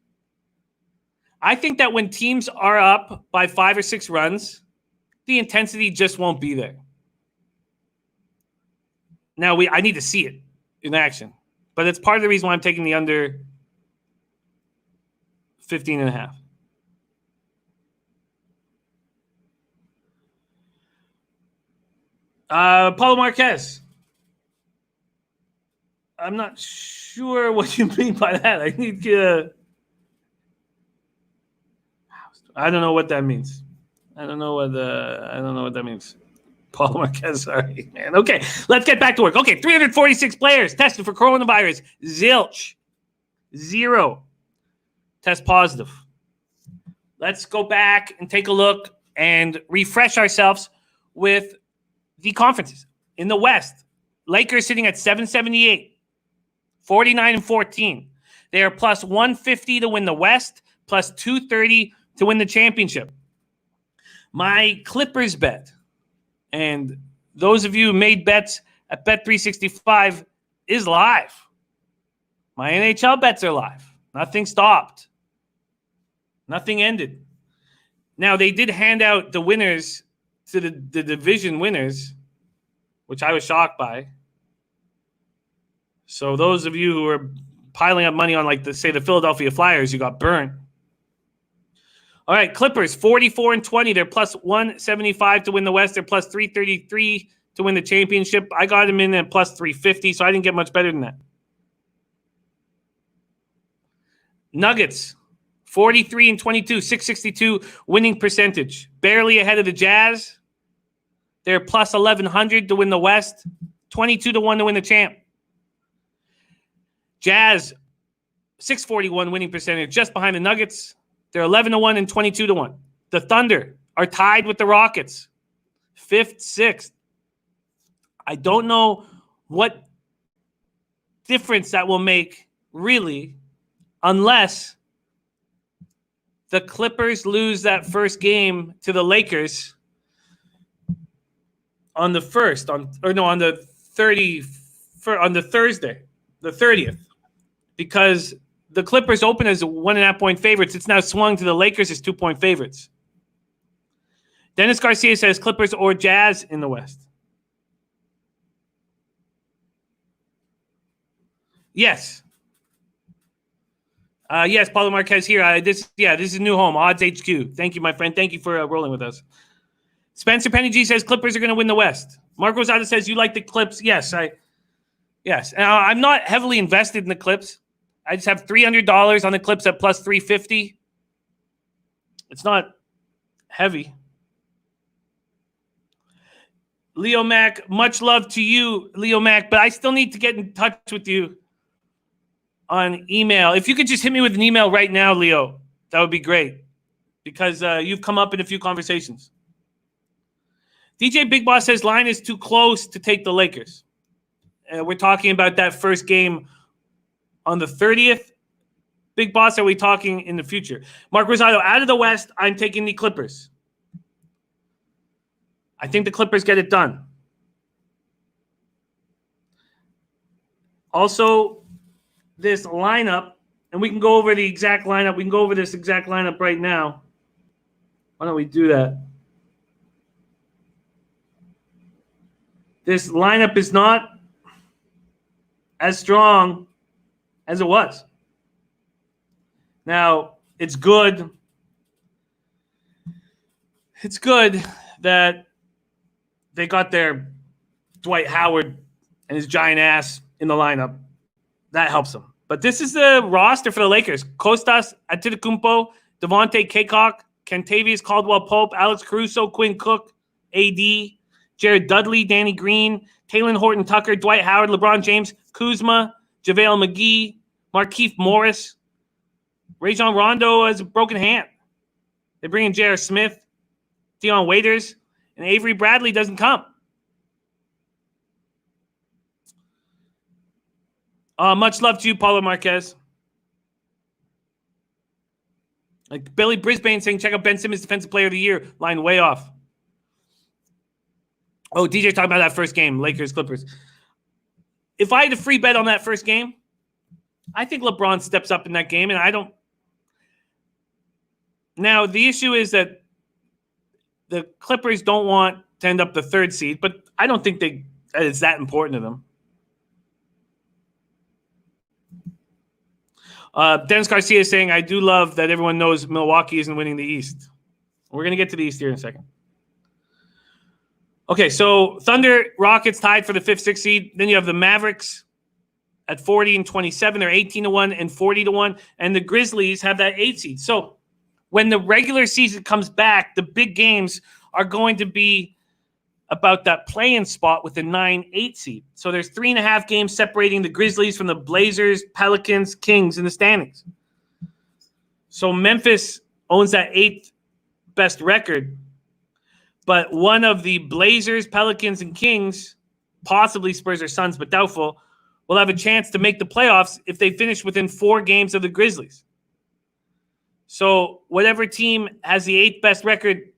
that when teams are up by 5 or 6 runs, the intensity just won't be there. Now, I need to see it in action. But it's part of the reason why I'm taking the under 15.5. Paulo Marquez. I'm not sure what you mean by that. I need to... I don't know what that means. I don't know what that means. Paulo Marquez, sorry, man. Okay, let's get back to work. Okay, 346 players tested for coronavirus. Zilch. 0 test positive. Let's go back and take a look and refresh ourselves with the conferences. In the West, Lakers sitting at 778, 49-14. They are plus 150 to win the West, plus 230 to win the championship. My Clippers bet, and those of you who made bets at Bet365, is live. My NHL bets are live. Nothing stopped. Nothing ended. Now, they did hand out the winners to the division winners, which I was shocked by. So those of you who are piling up money on, like, the Philadelphia Flyers, you got burnt. All right, Clippers, 44-20. They're plus 175 to win the West. They're plus 333 to win the championship. I got them in at plus 350, so I didn't get much better than that. Nuggets, 43-22, 662 winning percentage. Barely ahead of the Jazz. They're plus 1,100 to win the West. 22-1 to win the champ. Jazz, 641 winning percentage, just behind the Nuggets. They're 11-1 and 22-1. The Thunder are tied with the Rockets, 5th, 6th. I don't know what difference that will make, really, unless the Clippers lose that first game to the Lakers on the first, on the 30th, on the Thursday, the 30th, because the Clippers open as 1.5 point favorites. It's now swung to the Lakers as 2-point favorites. Dennis Garcia says Clippers or Jazz in the West. Yes. Yes, Paulo Marquez here. This is new home, Odds HQ. Thank you, my friend. Thank you for rolling with us. Spencer Penny G says Clippers are going to win the West. Mark Rosado says you like the Clips. Yes. I'm not heavily invested in the Clips. I just have $300 on the Clips at plus 350. It's not heavy. Leo Mack, much love to you, Leo Mack, but I still need to get in touch with you on email. If you could just hit me with an email right now, Leo, that would be great, because you've come up in a few conversations. DJ Big Boss says line is too close to take the Lakers. We're talking about that first game on the 30th. Big Boss, are we talking in the future? Mark Rosado, out of the West, I'm taking the Clippers. I think the Clippers get it done. Also, this lineup, and we can go over the exact lineup. We can go over this exact lineup right now. Why don't we do that? This lineup is not as strong as it was. Now, it's good. It's good that they got their Dwight Howard and his giant ass in the lineup. That helps them. But this is the roster for the Lakers. Kostas Antetokounmpo, Devontae Cacok, Kentavious Caldwell-Pope, Alex Caruso, Quinn Cook, AD, Jared Dudley, Danny Green, Talen Horton-Tucker, Dwight Howard, LeBron James, Kuzma, JaVale McGee, Markieff Morris. Rajon Rondo has a broken hand. They bring in J.R. Smith, Dion Waiters, and Avery Bradley doesn't come. Much love to you, Paulo Marquez. Like Billy Brisbane saying, check out Ben Simmons, Defensive Player of the Year. Line way off. Oh, DJ talking about that first game, Lakers Clippers. If I had a free bet on that first game, I think LeBron steps up in that game, and I don't. Now, the issue is that the Clippers don't want to end up the 3rd seed, but I don't think it's that important to them. Dennis Garcia is saying, I do love that everyone knows Milwaukee isn't winning the East. We're going to get to the East here in a second. Okay, so Thunder, Rockets tied for the 5th, 6th seed. Then you have the Mavericks at 40 and 27. They're 18-1 and 40-1. And the Grizzlies have that 8th seed. So when the regular season comes back, the big games are going to be about that play-in spot with the 9-8 seed. So there's 3.5 games separating the Grizzlies from the Blazers, Pelicans, Kings in the standings. So Memphis owns that 8th best record. But one of the Blazers, Pelicans, and Kings, possibly Spurs or Suns, but doubtful, will have a chance to make the playoffs if they finish within 4 games of the Grizzlies. So whatever team has the 8th best record,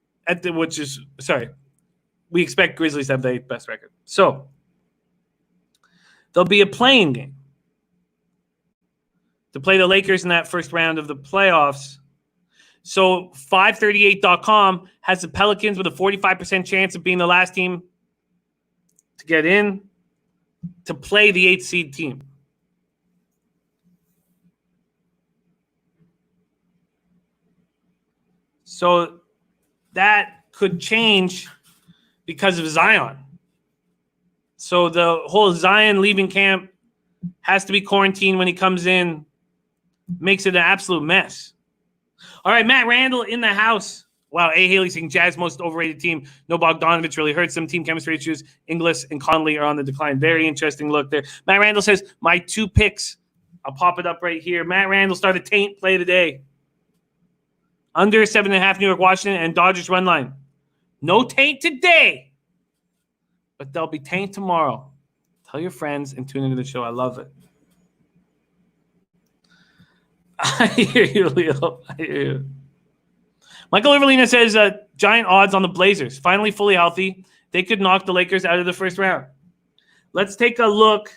we expect Grizzlies to have the 8th best record. So there'll be a playing game to play the Lakers in that first round of the playoffs. So 538.com has the Pelicans with a 45% chance of being the last team to get in to play the 8th seed team. So that could change because of Zion. So the whole Zion leaving camp has to be quarantined when he comes in, makes it an absolute mess. All right, Matt Randall in the house. Wow, A. Haley saying Jazz most overrated team. No Bogdanovich really hurts them. Team chemistry issues. Inglis and Conley are on the decline. Very interesting look there. Matt Randall says, my 2 picks. I'll pop it up right here. Matt Randall started taint play today. Under 7.5 New York, Washington, and Dodgers run line. No taint today, but there'll be taint tomorrow. Tell your friends and tune into the show. I love it. I hear you, Leo. I hear you. Michael Iverlina says giant odds on the Blazers. Finally fully healthy. They could knock the Lakers out of the first round. Let's take a look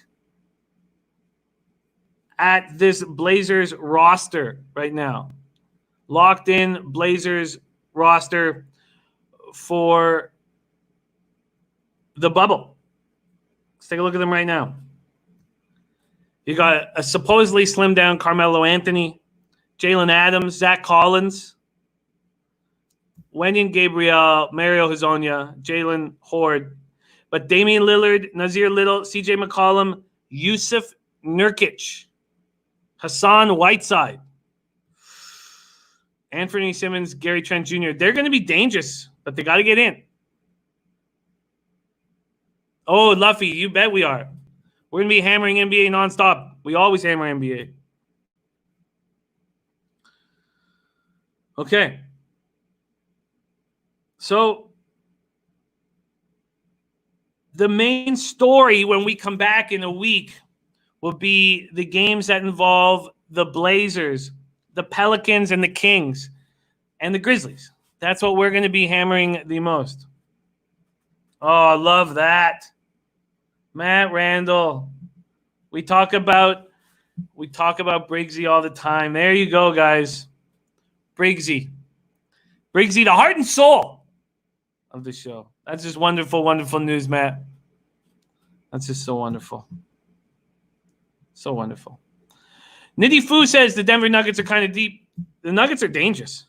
at this Blazers roster right now. Locked in Blazers roster for the bubble. Let's take a look at them right now. You got a supposedly slimmed down Carmelo Anthony, Jalen Adams, Zach Collins, Wenyan Gabriel, Mario Hezonja, Jalen Horde. But Damian Lillard, Nazir Little, CJ McCollum, Yusuf Nurkic, Hassan Whiteside, Anthony Simmons, Gary Trent Jr. They're going to be dangerous, but they got to get in. Oh, Luffy, you bet we are. We're going to be hammering NBA nonstop. We always hammer NBA. Okay. So the main story when we come back in a week will be the games that involve the Blazers, the Pelicans, and the Kings, and the Grizzlies. That's what we're going to be hammering the most. Oh, I love that. Matt Randall. We talk about Briggsy all the time. There you go, guys. Briggsy, the heart and soul of the show. That's just wonderful, wonderful news, Matt. That's just so wonderful. So wonderful. Nitty Foo says the Denver Nuggets are kind of deep. The Nuggets are dangerous.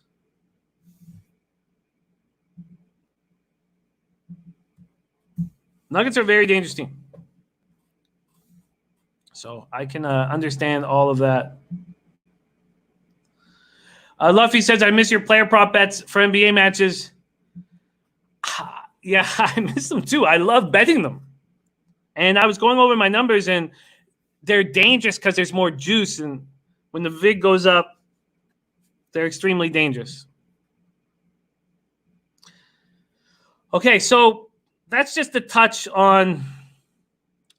Nuggets are a very dangerous team. So I can understand all of that. Luffy says, I miss your player prop bets for NBA matches. Yeah, I miss them too. I love betting them. And I was going over my numbers, and they're dangerous because there's more juice. And when the VIG goes up, they're extremely dangerous. Okay, so that's just a touch on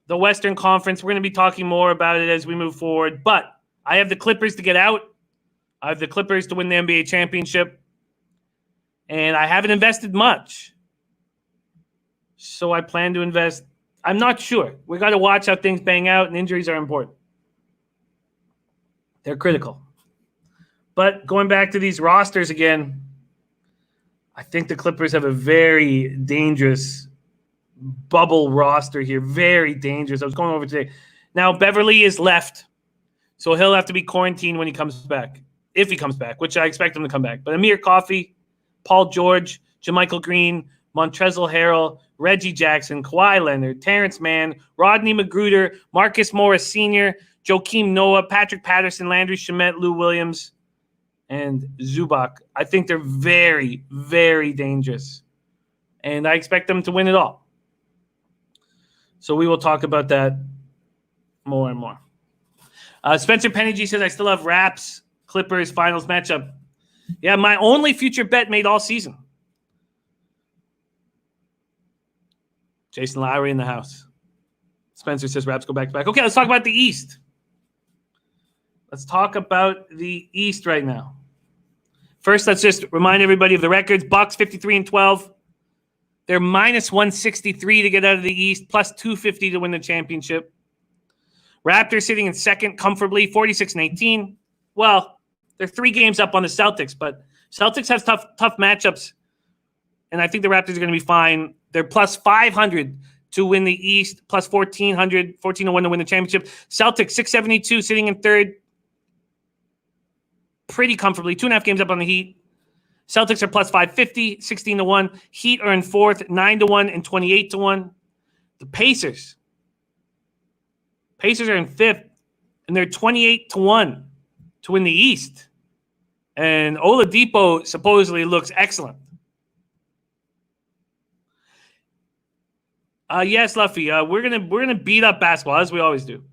the Western Conference. We're going to be talking more about it as we move forward. But I have the Clippers to get out. I have the Clippers to win the NBA championship. And I haven't invested much. So I plan to invest. I'm not sure. We got to watch how things bang out, and injuries are important. They're critical. But going back to these rosters again, I think the Clippers have a very dangerous bubble roster here. Very dangerous. I was going over today. Now, Beverly is left, so he'll have to be quarantined when he comes back, if he comes back, which I expect him to come back. But Amir Coffey, Paul George, JaMychal Green, Montrezl Harrell, Reggie Jackson, Kawhi Leonard, Terrence Mann, Rodney Magruder, Marcus Morris Sr., Joakim Noah, Patrick Patterson, Landry Shamet, Lou Williams, and Zubac. I think they're very, very dangerous. And I expect them to win it all. So we will talk about that more and more. Spencer Penny says, I still have Raps, Clippers, finals matchup. Yeah, my only future bet made all season. Jason Lowry in the house. Spencer says Raps go back to back. Okay, let's talk about the East. Let's talk about the East right now. First, let's just remind everybody of the records. Bucks 53-12. They're minus 163 to get out of the East, plus 250 to win the championship. Raptors sitting in second comfortably, 46-18. Well, they're 3 games up on the Celtics, but Celtics have tough matchups, and I think the Raptors are going to be fine. They're plus 500 to win the East, plus 1400, 14-1 to win the championship. Celtics 672 sitting in third, pretty comfortably, 2.5 games up on the Heat. Celtics are plus 550, 16-1. Heat are in fourth, 9-1 and 28-1. The Pacers are in fifth, and they're 28-1 to win the East. And Oladipo supposedly looks excellent. Yes, Luffy. We're gonna beat up basketball as we always do.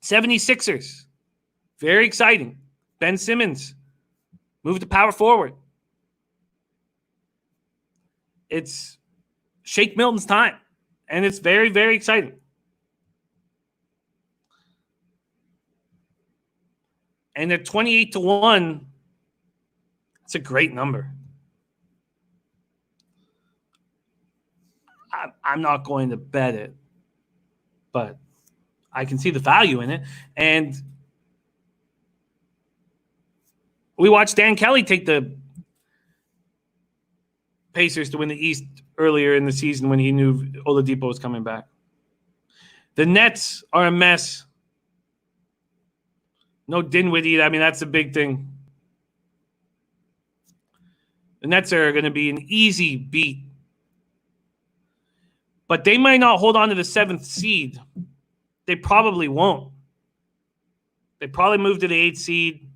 76ers, very exciting. Ben Simmons moved to power forward. It's Shake Milton's time, and it's very, very exciting. And they're 28-1. It's a great number. I'm not going to bet it, but I can see the value in it. And we watched Dan Kelly take the Pacers to win the East earlier in the season when he knew Oladipo was coming back. The Nets are a mess. No Dinwiddie. I mean, that's a big thing. The Nets are going to be an easy beat. But they might not hold on to the 7th seed. They probably won't. They probably move to the 8th seed.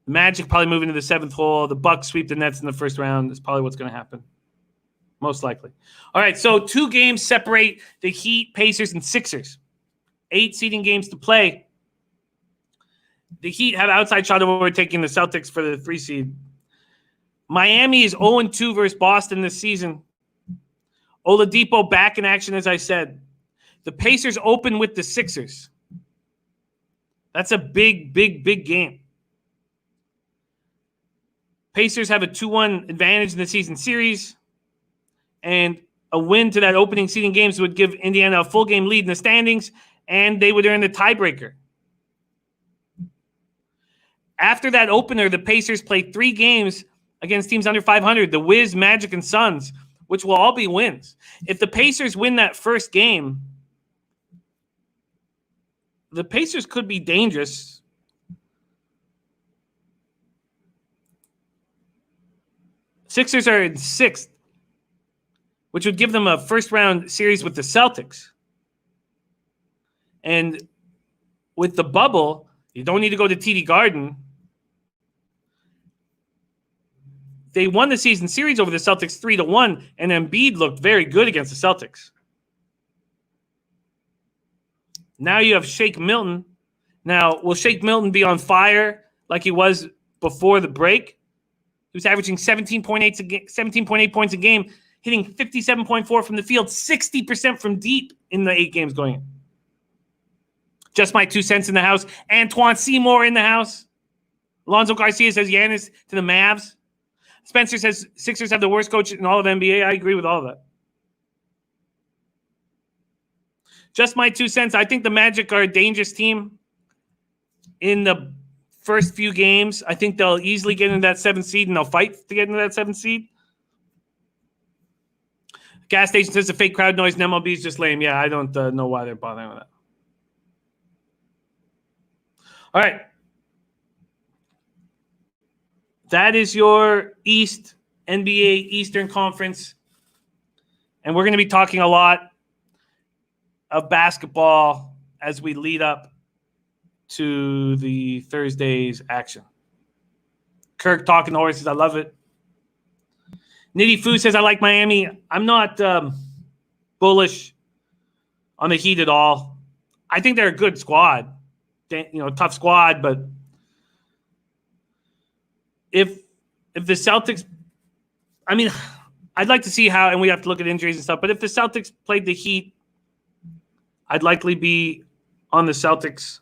The Magic probably move into the 7th hole. The Bucks sweep the Nets in the first round. That's probably what's going to happen. Most likely. All right, so 2 games separate the Heat, Pacers, and Sixers. 8 seeding games to play. The Heat have outside shot overtaking the Celtics for the 3 seed. Miami is 0-2 versus Boston this season. Oladipo back in action, as I said. The Pacers open with the Sixers. That's a big, big, big game. Pacers have a 2-1 advantage in the season series. And a win to that opening seeding games would give Indiana a full game lead in the standings, and they would earn the tiebreaker. After that opener, the Pacers play 3 games against teams under 500, the Wiz, Magic, and Suns, which will all be wins. If the Pacers win that first game, the Pacers could be dangerous. Sixers are in 6th, which would give them a first-round series with the Celtics. And with the bubble, you don't need to go to TD Garden. They won the season series over the Celtics 3-1, and Embiid looked very good against the Celtics. Now you have Shake Milton. Now, will Shake Milton be on fire like he was before the break? He was averaging 17.8 points a game, hitting 57.4 from the field, 60% from deep in the 8 games going in. Just my 2 cents in the house. Antoine Seymour in the house. Alonzo Garcia says Giannis to the Mavs. Spencer says Sixers have the worst coach in all of NBA. I agree with all of that. Just my 2 cents. I think the Magic are a dangerous team in the first few games. I think they'll easily get into that 7th seed, and they'll fight to get into that 7th seed. Gas station says the fake crowd noise in MLB is just lame. Yeah, I don't know why they're bothering with that. All right. That is your East NBA Eastern Conference. And we're going to be talking a lot of basketball as we lead up to the Thursday's action. Kirk talking the horses. I love it. Nitty Foo says, I like Miami. I'm not bullish on the Heat at all. I think they're a good squad. Tough squad, but if the Celtics, I'd like to see how, and we have to look at injuries and stuff, but if the Celtics played the Heat, I'd likely be on the Celtics.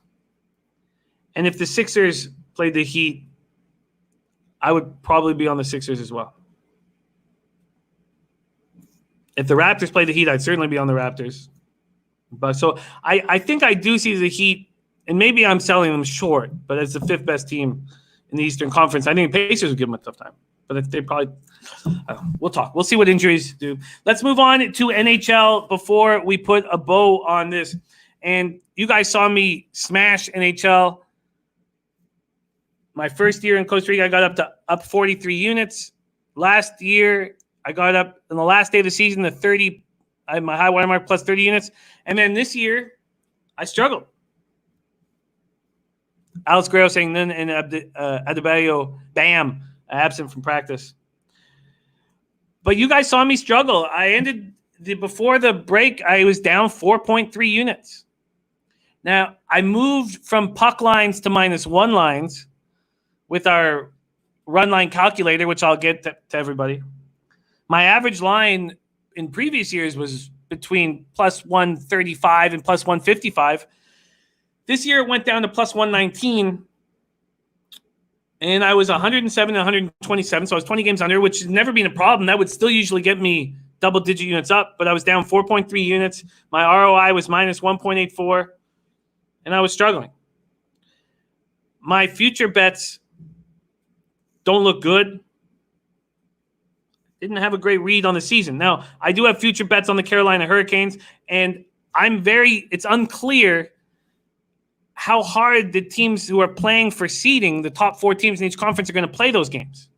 And if the Sixers played the Heat, I would probably be on the Sixers as well. If the Raptors played the Heat, I'd certainly be on the Raptors. But so I think I do see the Heat, and maybe I'm selling them short, but it's the 5th best team in the Eastern Conference. I think the Pacers would give them a tough time. But if they probably we'll talk. We'll see what injuries do. Let's move on to NHL before we put a bow on this. And you guys saw me smash NHL. My first year in Costa Rica, I got up 43 units. Last year, I got up in the last day of the season to 30. I had my high watermark plus 30 units. And then this year, I struggled. Alex Guerrero saying then and Adebayo, bam, absent from practice. But you guys saw me struggle. I ended before the break, I was down 4.3 units. Now, I moved from puck lines to -1 lines with our run line calculator, which I'll get to everybody. My average line in previous years was between +135 and +155. This year it went down to +119, and I was 107 and 127, so I was 20 games under, which has never been a problem. That would still usually get me double-digit units up, but I was down 4.3 units. My ROI was -1.84, and I was struggling. My future bets don't look good. Didn't have a great read on the season. Now, I do have future bets on the Carolina Hurricanes, and it's unclear how hard the teams who are playing for seeding, the top 4 teams in each conference, are going to play those games.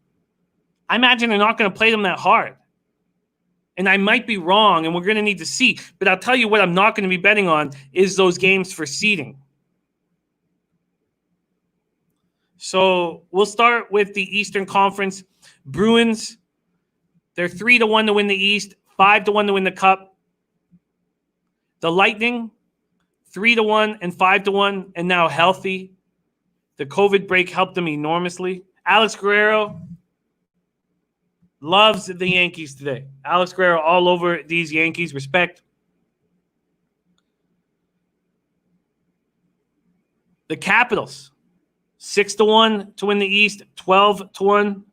I imagine they're not going to play them that hard. And I might be wrong, and we're going to need to see. But I'll tell you what I'm not going to be betting on is those games for seeding. So we'll start with the Eastern Conference. Bruins, they're 3-1 to win the East, 5-1 to win the Cup. The Lightning, 3-1 and 5-1, and now healthy. The COVID break helped them enormously. Alex Guerrero loves the Yankees today. Alex Guerrero all over these Yankees. Respect. The Capitals, 6-1 to win the East, 12-1.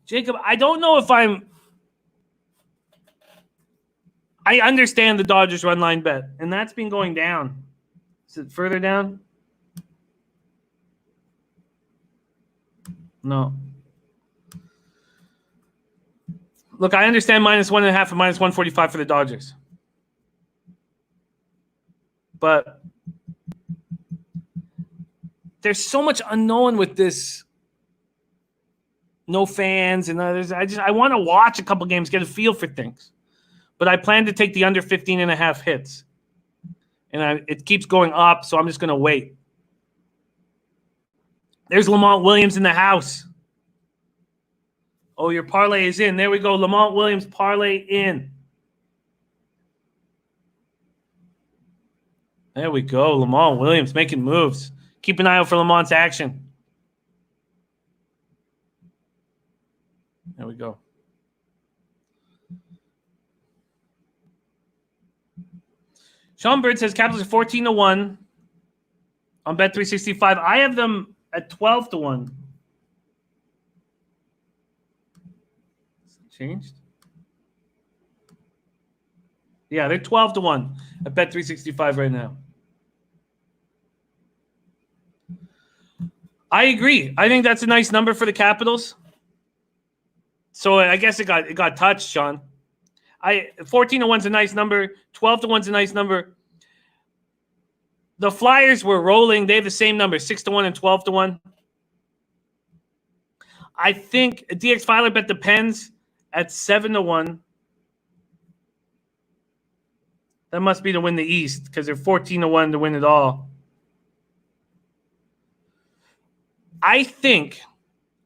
Jacob, I don't know if I understand the Dodgers run line bet, and that's been going down. Is it further down? No. Look, I understand -1.5 and -145 for the Dodgers. But there's so much unknown with this. No fans and others. I want to watch a couple games, get a feel for things. But I plan to take the under 15.5 hits. And it keeps going up, so I'm just going to wait. There's Lamont Williams in the house. Oh, your parlay is in. There we go. Lamont Williams parlay in. There we go. Lamont Williams making moves. Keep an eye out for Lamont's action. There we go. Sean Bird says Capitals are 14-1 on Bet365. I have them at 12-1. Has it changed? Yeah, they're 12-1 at Bet365 right now. I agree. I think that's a nice number for the Capitals. So I guess it got touched, Sean. 14-1's a nice number. 12-1's a nice number. The Flyers were rolling. They have the same number, 6-1 and 12-1. I think DX Filer bet the Pens at 7-1. That must be to win the East because they're 14-1 to win it all. I think,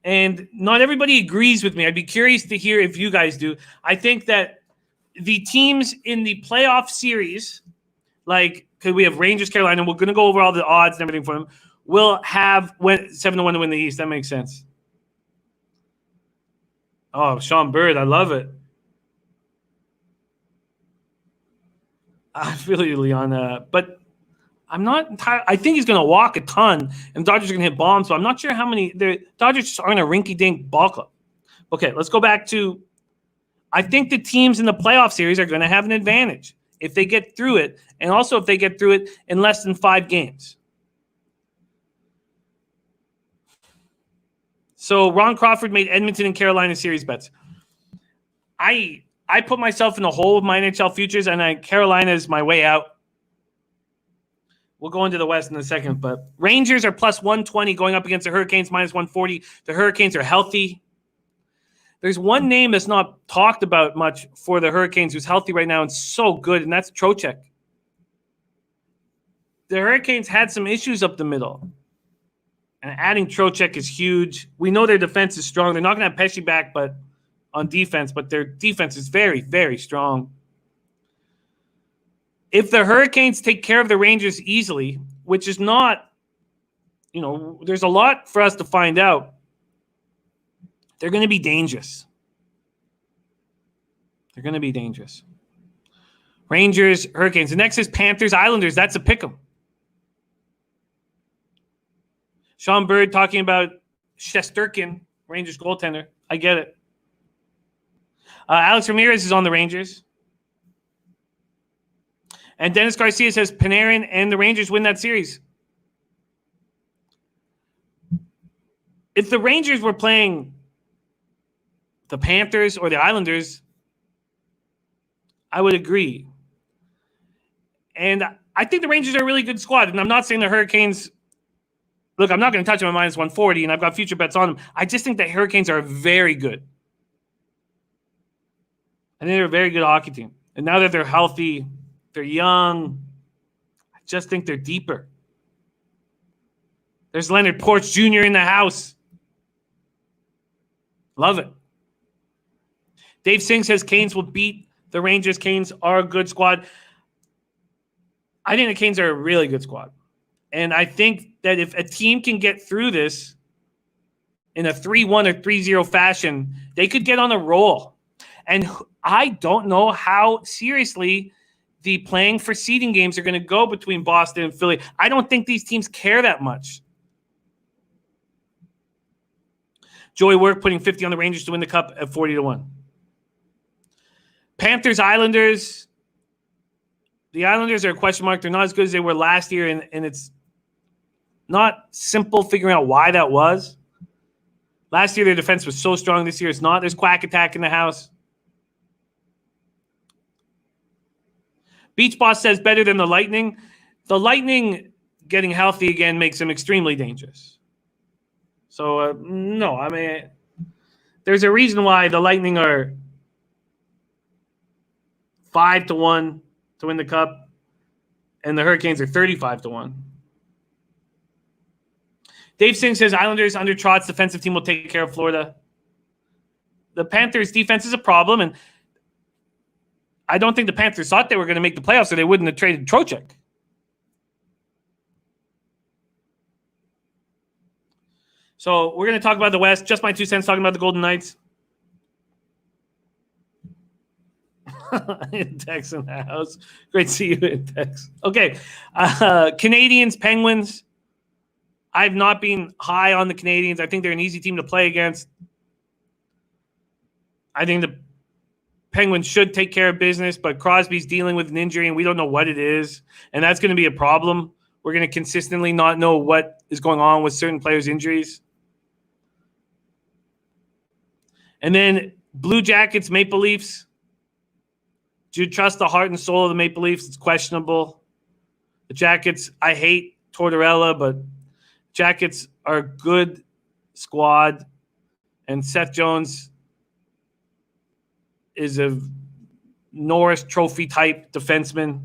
and not everybody agrees with me. I'd be curious to hear if you guys do. I think that the teams in the playoff series, like, because we have Rangers, Carolina, we're going to go over all the odds and everything for them, will have 7-1 to win the East. That makes sense. Oh, Sean Bird, I love it. I feel you, Leon. But I'm not entirely. I think he's going to walk a ton, and the Dodgers are going to hit bombs. So I'm not sure how many. The Dodgers just aren't a rinky-dink ball club. Okay, let's go back to. I think the teams in the playoff series are going to have an advantage if they get through it, and also if they get through it in less than 5 games. So Ron Crawford made Edmonton and Carolina series bets. I put myself in a hole with my NHL futures, and Carolina is my way out. We'll go into the West in a second, but Rangers are plus 120 going up against the Hurricanes, minus 140. The Hurricanes are healthy. There's one name that's not talked about much for the Hurricanes who's healthy right now and so good, and that's Trocheck. The Hurricanes had some issues up the middle, and adding Trocheck is huge. We know their defense is strong. They're not going to have Pesci back but on defense, but their defense is very, very strong. If the Hurricanes take care of the Rangers easily, which is not, there's a lot for us to find out, they're going to be dangerous. They're going to be dangerous. Rangers, Hurricanes. The next is Panthers, Islanders. That's a pick 'em. Sean Bird talking about Shesterkin, Rangers goaltender. I get it. Alex Ramirez is on the Rangers. And Dennis Garcia says Panarin and the Rangers win that series. If the Rangers were playing the Panthers or the Islanders, I would agree. And I think the Rangers are a really good squad. And I'm not saying the Hurricanes. Look, I'm not going to touch them at minus 140, and I've got future bets on them. I just think the Hurricanes are very good. I think they're a very good hockey team. And now that they're healthy, they're young, I just think they're deeper. There's Leonard Porch Jr. in the house. Love it. Dave Singh says Canes will beat the Rangers. Canes are a good squad. I think the Canes are a really good squad. And I think that if a team can get through this in a 3-1 or 3-0 fashion, they could get on a roll. And I don't know how seriously the playing for seeding games are going to go between Boston and Philly. I don't think these teams care that much. Joey Work putting 50 on the Rangers to win the Cup at 40-1. Panthers, Islanders. The Islanders are a question mark. They're not as good as they were last year, and it's not simple figuring out why that was. Last year, their defense was so strong. This year, it's not. There's Quack Attack in the house. Beach Boss says better than the Lightning. The Lightning getting healthy again makes them extremely dangerous. So, no, I mean, there's a reason why the Lightning are 5-1 to win the Cup, and the Hurricanes are 35-1. Dave Singh says Islanders under Trott's defensive team will take care of Florida. The Panthers' defense is a problem, and I don't think the Panthers thought they were going to make the playoffs, or they wouldn't have traded Trocheck. So we're going to talk about the West. Just my 2 cents talking about the Golden Knights. In Tex in the house. Great to see you in Tex. Okay. Canadians, Penguins. I've not been high on the Canadians. I think they're an easy team to play against. I think Penguins should take care of business, but Crosby's dealing with an injury, and we don't know what it is, and that's going to be a problem. We're going to consistently not know what is going on with certain players' injuries. And then Blue Jackets, Maple Leafs. Do you trust the heart and soul of the Maple Leafs? It's questionable. The Jackets, I hate Tortorella, but Jackets are a good squad, and Seth Jones is a Norris Trophy type defenseman.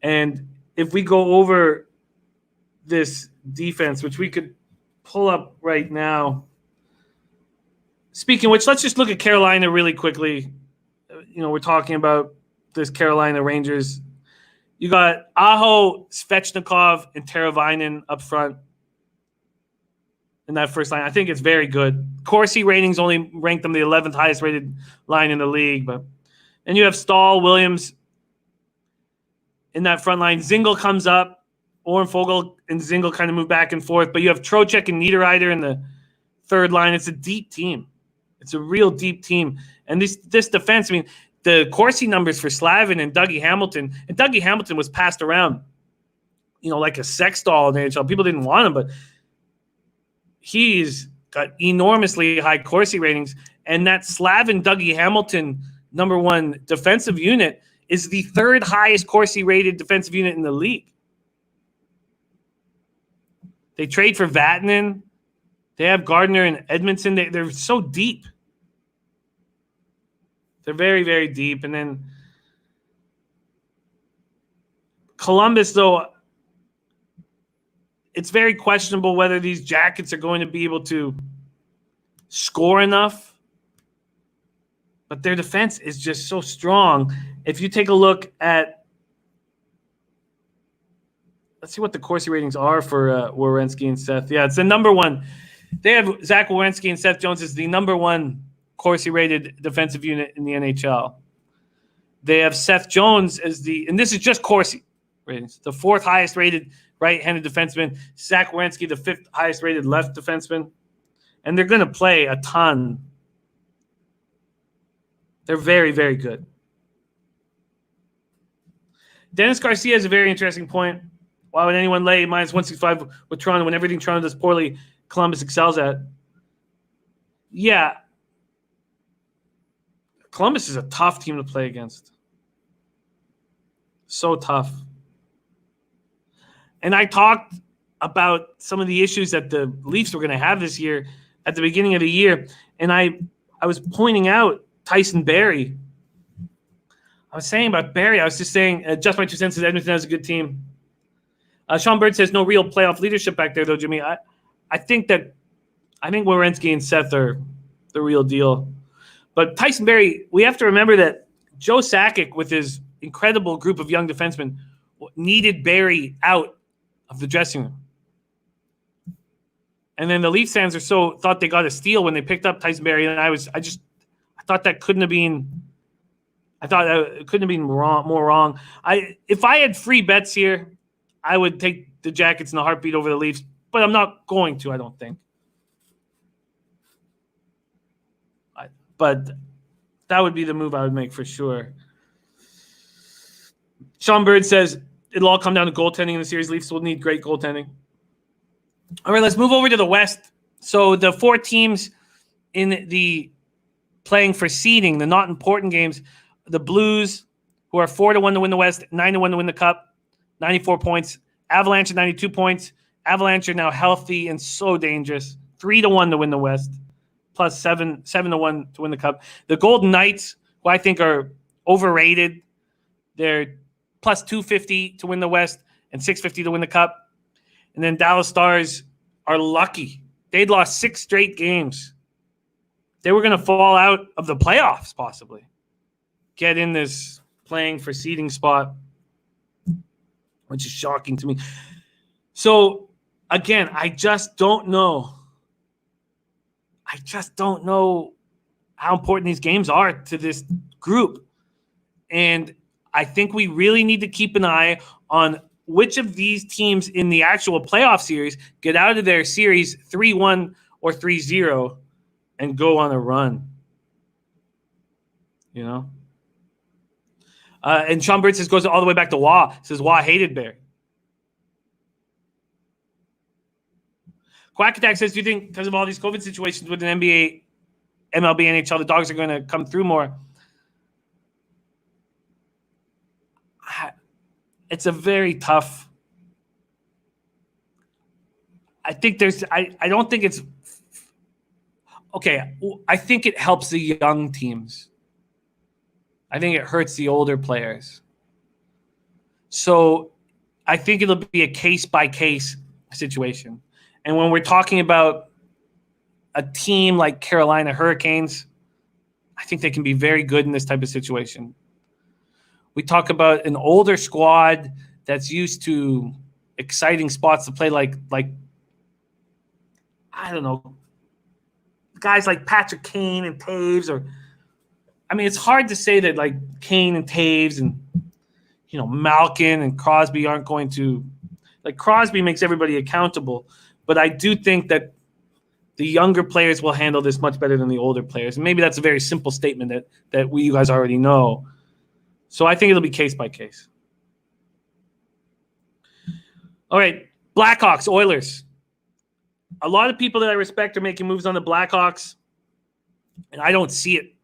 And if we go over this defense, which we could pull up right now. Speaking of which, let's just look at Carolina really quickly. We're talking about this Carolina Rangers. You got Aho, Svechnikov, and Teravainen up front in that first line. I think it's very good. Corsi ratings only ranked them the 11th highest rated line in the league. And you have Stahl, Williams in that front line. Zingle comes up. Orenfogel and Zingle kind of move back and forth. But you have Trocheck and Niederreiter in the third line. It's a deep team. It's a real deep team. And this defense, I mean, the Corsi numbers for Slavin and Dougie Hamilton, and Dougie Hamilton was passed around, like a sex doll in the NHL. People didn't want him, but he's got enormously high Corsi ratings. And that Slavin Dougie Hamilton number one defensive unit is the third highest Corsi rated defensive unit in the league. They trade for Vatanen. They have Gardner and Edmondson. They're so deep. They're very, very deep. And then Columbus, though, it's very questionable whether these Jackets are going to be able to score enough. But their defense is just so strong. If you take a look at, let's see what the Corsi ratings are for Werenski and Seth. Yeah, it's the number one. They have Zach Werenski and Seth Jones as the number one Corsi rated defensive unit in the NHL. They have Seth Jones as and this is just Corsi ratings, the fourth highest rated right-handed defenseman. Zach Werenski, the fifth highest rated left defenseman. And they're going to play a ton. They're very, very good. Dennis Garcia has a very interesting point. Why would anyone lay minus 165 with Toronto when everything Toronto does poorly, Columbus excels at? Yeah. Columbus is a tough team to play against. So tough. And I talked about some of the issues that the Leafs were going to have this year at the beginning of the year. And I was pointing out Tyson Barrie. I was saying about Barrie, I was just saying, just my 2 cents, that Edmonton has a good team. Sean Bird says no real playoff leadership back there, though, Jimmy. I think Werenski and Seth are the real deal. But Tyson Barrie, we have to remember that Joe Sakic, with his incredible group of young defensemen, needed Barrie out of the dressing room. And then the Leafs fans thought they got a steal when they picked up Tyson Barrie, and I thought that couldn't have been. I thought it couldn't have been more wrong. If I had free bets here, I would take the Jackets in a heartbeat over the Leafs, but I'm not going to, I don't think. But that would be the move I would make for sure. Sean Bird says it'll all come down to goaltending in the series. Leafs will need great goaltending. All right, let's move over to the West. So the 4 teams in the playing for seeding, the not important games, the Blues, who are 4-1 to win the West, 9-1 to win the Cup, 94 points. Avalanche at 92 points. Avalanche are now healthy and so dangerous. 3-1 to win the West, plus 7-1 to win the Cup. The Golden Knights, who I think are overrated, they're plus 250 to win the West and 650 to win the Cup. And then Dallas Stars are lucky. They'd lost 6 straight games. They were going to fall out of the playoffs, possibly. Get in this playing for seeding spot, which is shocking to me. So, again, I just don't know. I just don't know how important these games are to this group. And I think we really need to keep an eye on which of these teams in the actual playoff series get out of their series 3-1 or 3-0 and go on a run. you know. And Sean Bird says goes all the way back to Wah. Says Wah hated Barry. Quack Attack says, do you think because of all these COVID situations with an NBA, MLB, NHL, the Dogs are going to come through more? It's a very tough. I think there's. I don't think it's. Okay, I think it helps the young teams. I think it hurts the older players. So I think it'll be a case-by-case situation. And when we're talking about a team like Carolina Hurricanes, I think they can be very good in this type of situation. We talk about an older squad that's used to exciting spots to play like I don't know, guys like Patrick Kane and Taves, or I mean, it's hard to say that like Kane and Taves and Malkin and Crosby aren't going to, like, Crosby makes everybody accountable, but I do think that the younger players will handle this much better than the older players. And maybe that's a very simple statement that you guys already know. So I think it'll be case by case. All right, Blackhawks, Oilers. A lot of people that I respect are making moves on the Blackhawks, and I don't see it.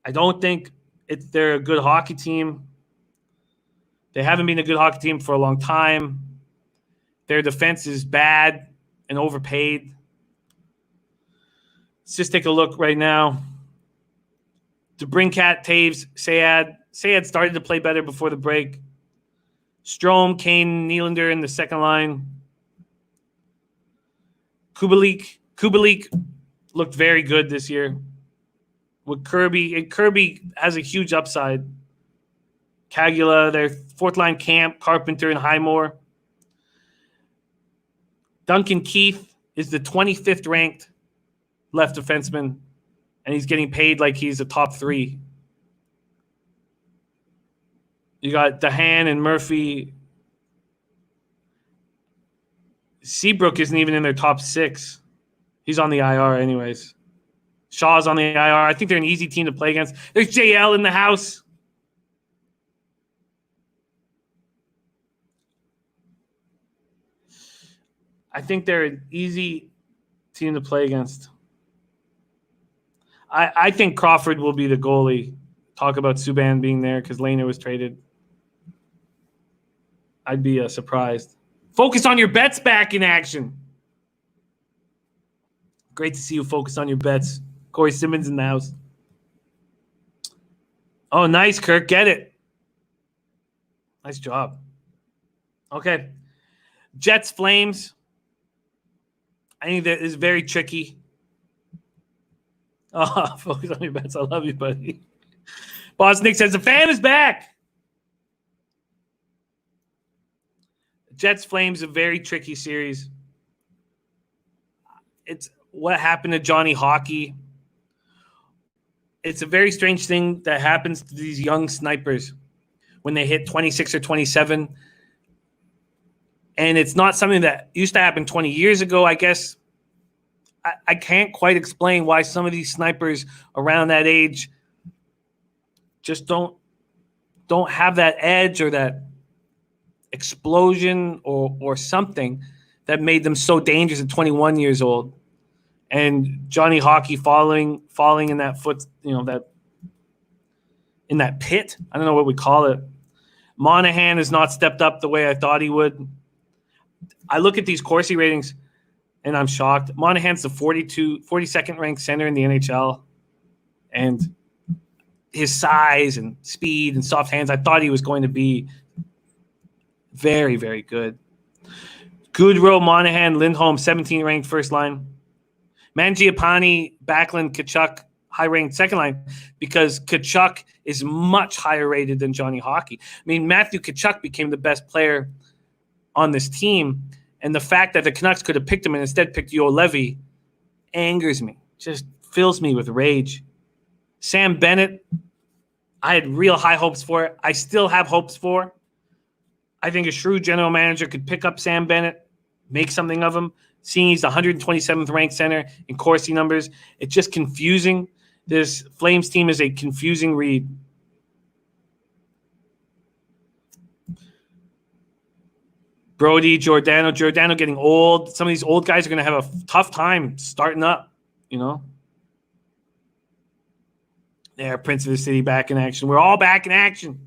I don't think they're a good hockey team. They haven't been a good hockey team for a long time. Their defense is bad and overpaid. Let's just take a look right now. DeBrincat, Taves, Sayad. Sayad started to play better before the break. Strome, Kane, Nylander in the second line. Kubalik looked very good this year with Kirby. And Kirby has a huge upside. Kagula, their fourth line, Camp, Carpenter, and Highmore. Duncan Keith is the 25th ranked left defenseman, and he's getting paid like he's a top 3. You got Dehan and Murphy. Seabrook isn't even in their top 6. He's on the IR anyways. Shaw's on the IR. I think they're an easy team to play against. There's JL in the house. I think they're an easy team to play against. I think Crawford will be the goalie. Talk about Subban being there because Lehner was traded. I'd be surprised. Focus on your bets back in action. Great to see you focus on your bets. Corey Simmons in the house. Oh, nice, Kirk. Get it. Nice job. Okay. Jets, Flames. I think that is very tricky. Oh, focus on your bets. I love you, buddy. Boss Nick says the fan is back. Jets, Flames, a very tricky series. It's what happened to Johnny Hockey. It's a very strange thing that happens to these young snipers when they hit 26 or 27. And it's not something that used to happen 20 years ago, I guess. I can't quite explain why some of these snipers around that age just don't have that edge or that explosion or something that made them so dangerous at 21 years old. And Johnny Hockey falling in that foot, that in that pit. I don't know what we call it. Monahan has not stepped up the way I thought he would. I look at these Corsi ratings and I'm shocked. Monahan's the 42nd ranked center in the NHL. And his size and speed and soft hands, I thought he was going to be very, very good. Goodrow, Monahan, Lindholm, 17th ranked first line. Mangiapane, Backlund, Tkachuk, high-ranked second line because Tkachuk is much higher rated than Johnny Hockey. I mean, Matthew Tkachuk became the best player on this team, and the fact that the Canucks could have picked him and instead picked Yo Levy angers me, just fills me with rage. Sam Bennett, I had real high hopes for it. I still have hopes for. I think a shrewd general manager could pick up Sam Bennett, make something of him. Seeing he's the 127th ranked center in Corsi numbers, it's just confusing This Flames team is a confusing read. Brody, Giordano getting old. Some of these old guys are going to have a tough time starting up, There, Prince of the City back in action. We're all back in action.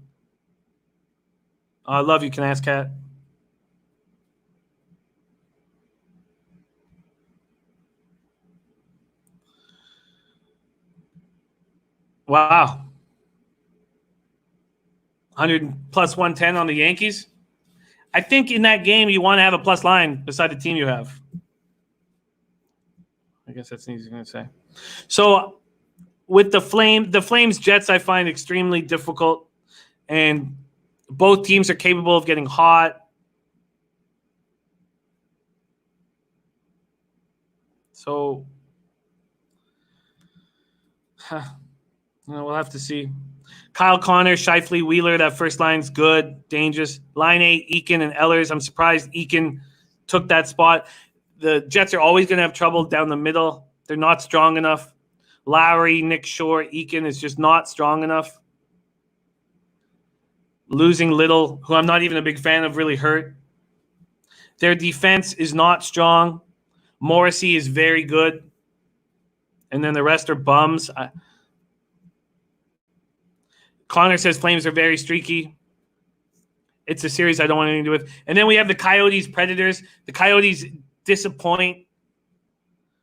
I love you, Can Ask Cat. Wow. 100 plus 110 on the Yankees. I think in that game you want to have a plus line beside the team you have. I guess that's an easy thing to say. So with the Flames Jets, I find extremely difficult, and both teams are capable of getting hot. So we'll have to see. Kyle Connor, Scheifele, Wheeler, that first line's good, dangerous. Line 8, Eakin and Ehlers. I'm surprised Eakin took that spot. The Jets are always going to have trouble down the middle. They're not strong enough. Lowry, Nick Shore, Eakin is just not strong enough. Losing Little, who I'm not even a big fan of, really hurt. Their defense is not strong. Morrissey is very good. And then the rest are bums. Connor says Flames are very streaky. It's a series I don't want anything to do with. And then we have the Coyotes, Predators. The Coyotes disappoint.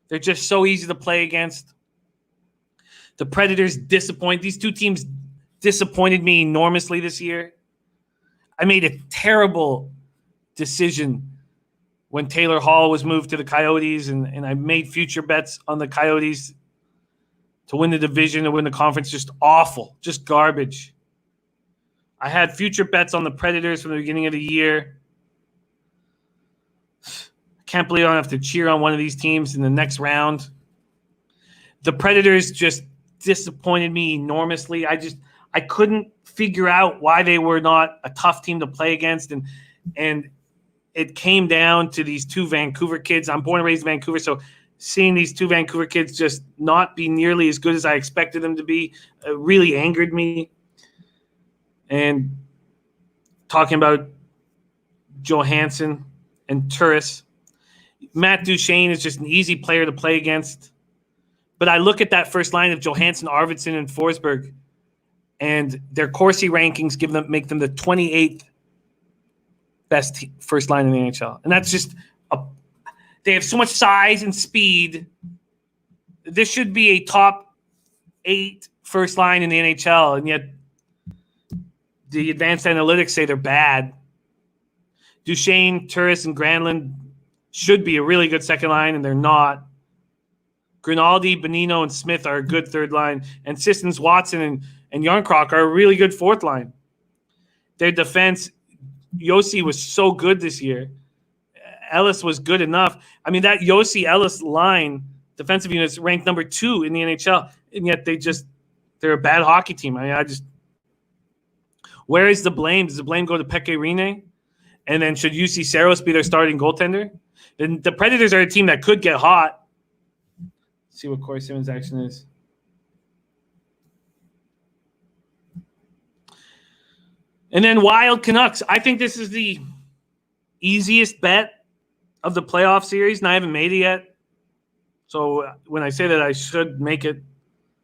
They're just so easy to play against. The Predators disappoint. These two teams disappointed me enormously this year. I made a terrible decision when Taylor Hall was moved to the Coyotes, and I made future bets on the Coyotes to win the division, to win the conference. Just awful, just garbage. I had future bets on the Predators from the beginning of the year. I can't believe I don't have to cheer on one of these teams in the next round. The Predators just disappointed me enormously. I couldn't figure out why they were not a tough team to play against, and it came down to these two Vancouver kids. I'm born and raised in Vancouver, so seeing these two Vancouver kids just not be nearly as good as I expected them to be really angered me. And talking about Johansson and Turris, Matt Duchene is just an easy player to play against. But I look at that first line of Johansson, Arvidsson, and Forsberg, and their Corsi rankings make them the 28th best first line in the NHL. And that's just they have so much size and speed. This should be a top 8 first line in the NHL, and yet the advanced analytics say they're bad. Duchene, Turris, and Granlund should be a really good second line, and they're not. Grinaldi, Bonino, and Smith are a good third line, and Sissons, Watson, and Yarncroc are a really good fourth line. Their defense, Yossi was so good this year. Ellis was good enough. I mean, that Yossi-Ellis line, defensive units, ranked number 2 in the NHL, and yet they're a bad hockey team. Where is the blame? Does the blame go to Pekka Rinne? And then should UC Saros be their starting goaltender? Then the Predators are a team that could get hot. Let's see what Corey Simmons' action is. And then Wild Canucks. I think this is the easiest bet of the playoff series, and I haven't made it yet. So when I say that, I should make it.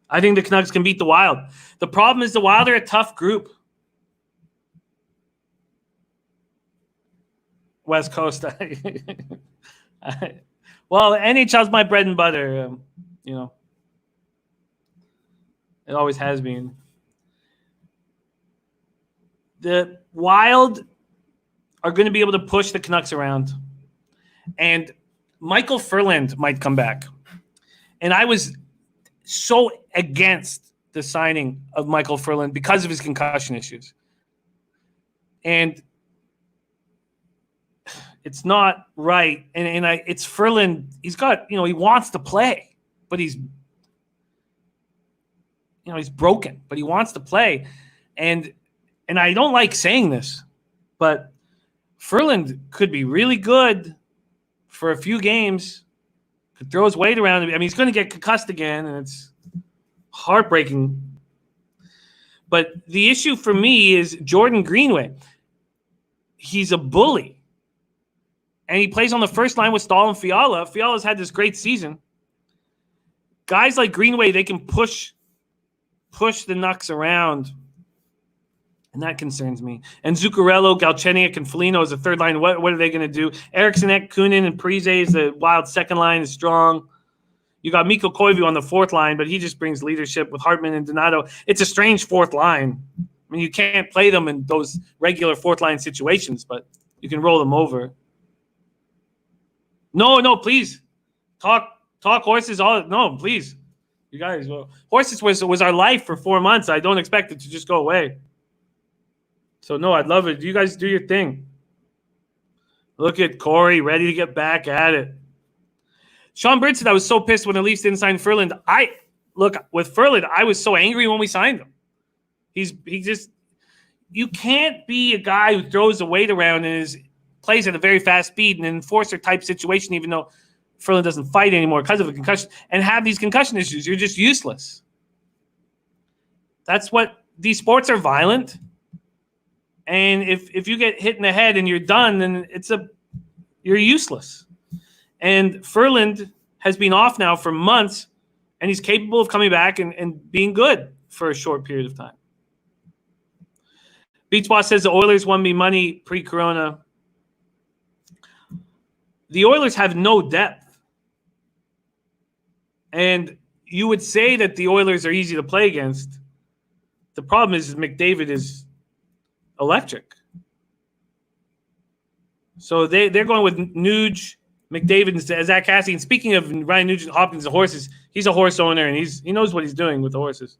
I think the Canucks can beat the Wild. The problem is the Wild are a tough group. West Coast. Well, NHL's my bread and butter. It always has been. The Wild are going to be able to push the Canucks around. And Michael Furland might come back. And I was so against the signing of Michael Furland because of his concussion issues. And it's not right. And it's Furland. He's got, he wants to play, but he's broken, but he wants to play. And I don't like saying this, but Furland could be really good for a few games, could throw his weight around. I mean, he's going to get concussed again, and it's Heartbreaking. But the issue for me is Jordan Greenway. He's a bully. And he plays on the first line with Stahl and Fiala. Fiala's had this great season. Guys like Greenway, they can push the Nucks around. And that concerns me. And Zuccarello, Galchenyuk, and Foligno is a third line. What are they going to do? Eriksson, Kunin, and Parise is the wild second line, is strong. You got Mikko Koivu on the fourth line, but he just brings leadership with Hartman and Donato. It's a strange fourth line. I mean, you can't play them in those regular fourth line situations, but you can roll them over. No, please. Talk horses. No, please. You guys, horses was our life for 4 months. I don't expect it to just go away. So, no, I'd love it. You guys do your thing. Look at Corey, ready to get back at it. Sean Bird said, I was so pissed when the Leafs didn't sign Ferland. With Ferland, I was so angry when we signed him. You can't be a guy who throws the weight around and plays at a very fast speed in an enforcer type situation, even though Ferland doesn't fight anymore because of a concussion, and have these concussion issues. You're just useless. That's what these sports are violent. And if you get hit in the head and you're done, then you're useless. And Ferland has been off now for months, and he's capable of coming back and being good for a short period of time. Beach Boss says the Oilers won me money pre-corona. The Oilers have no depth. And you would say that the Oilers are easy to play against. The problem is McDavid is electric. So they're going with Nuge, McDavid, and Zach Cassidy. And speaking of Ryan Nugent Hopkins, the horses, he's a horse owner, and he knows what he's doing with the horses.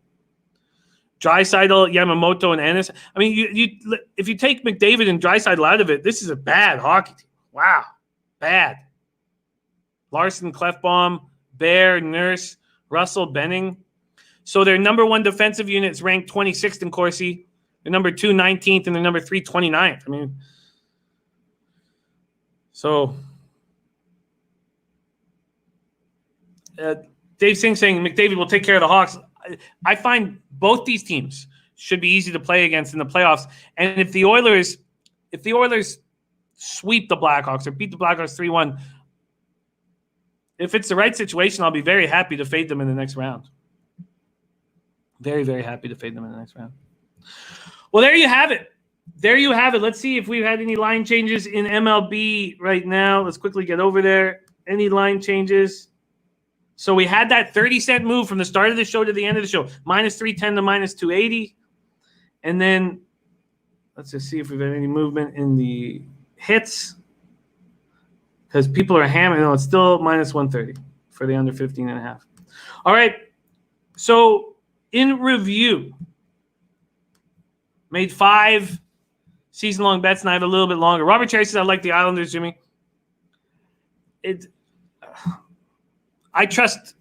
Draisaitl, Yamamoto, and Ennis. I mean, you if you take McDavid and Draisaitl out of it, this is a bad hockey team. Wow, bad. Larson, Clefbaum, Bear, Nurse, Russell, Benning. So their number one defensive unit is ranked 26th in Corsi. They're number 2, 19th, and they're number 3, 29th. I mean, so Dave Singh saying McDavid will take care of the Hawks. I find both these teams should be easy to play against in the playoffs. And if the Oilers sweep the Blackhawks or beat the Blackhawks 3-1, if it's the right situation, I'll be very happy to fade them in the next round. Very, very happy to fade them in the next round. Well, there you have it. Let's see if we've had any line changes in MLB right now. Let's quickly get over there. Any line changes? So we had that 30-cent move from the start of the show to the end of the show. Minus 310 to minus 280. And then let's just see if we've had any movement in the hits. Because people are hammering. No, it's still minus 130 for the under 15.5. All right. So in review, made 5 season-long bets, and I have a little bit longer. Robert Cherry says, I like the Islanders, Jimmy. I trust.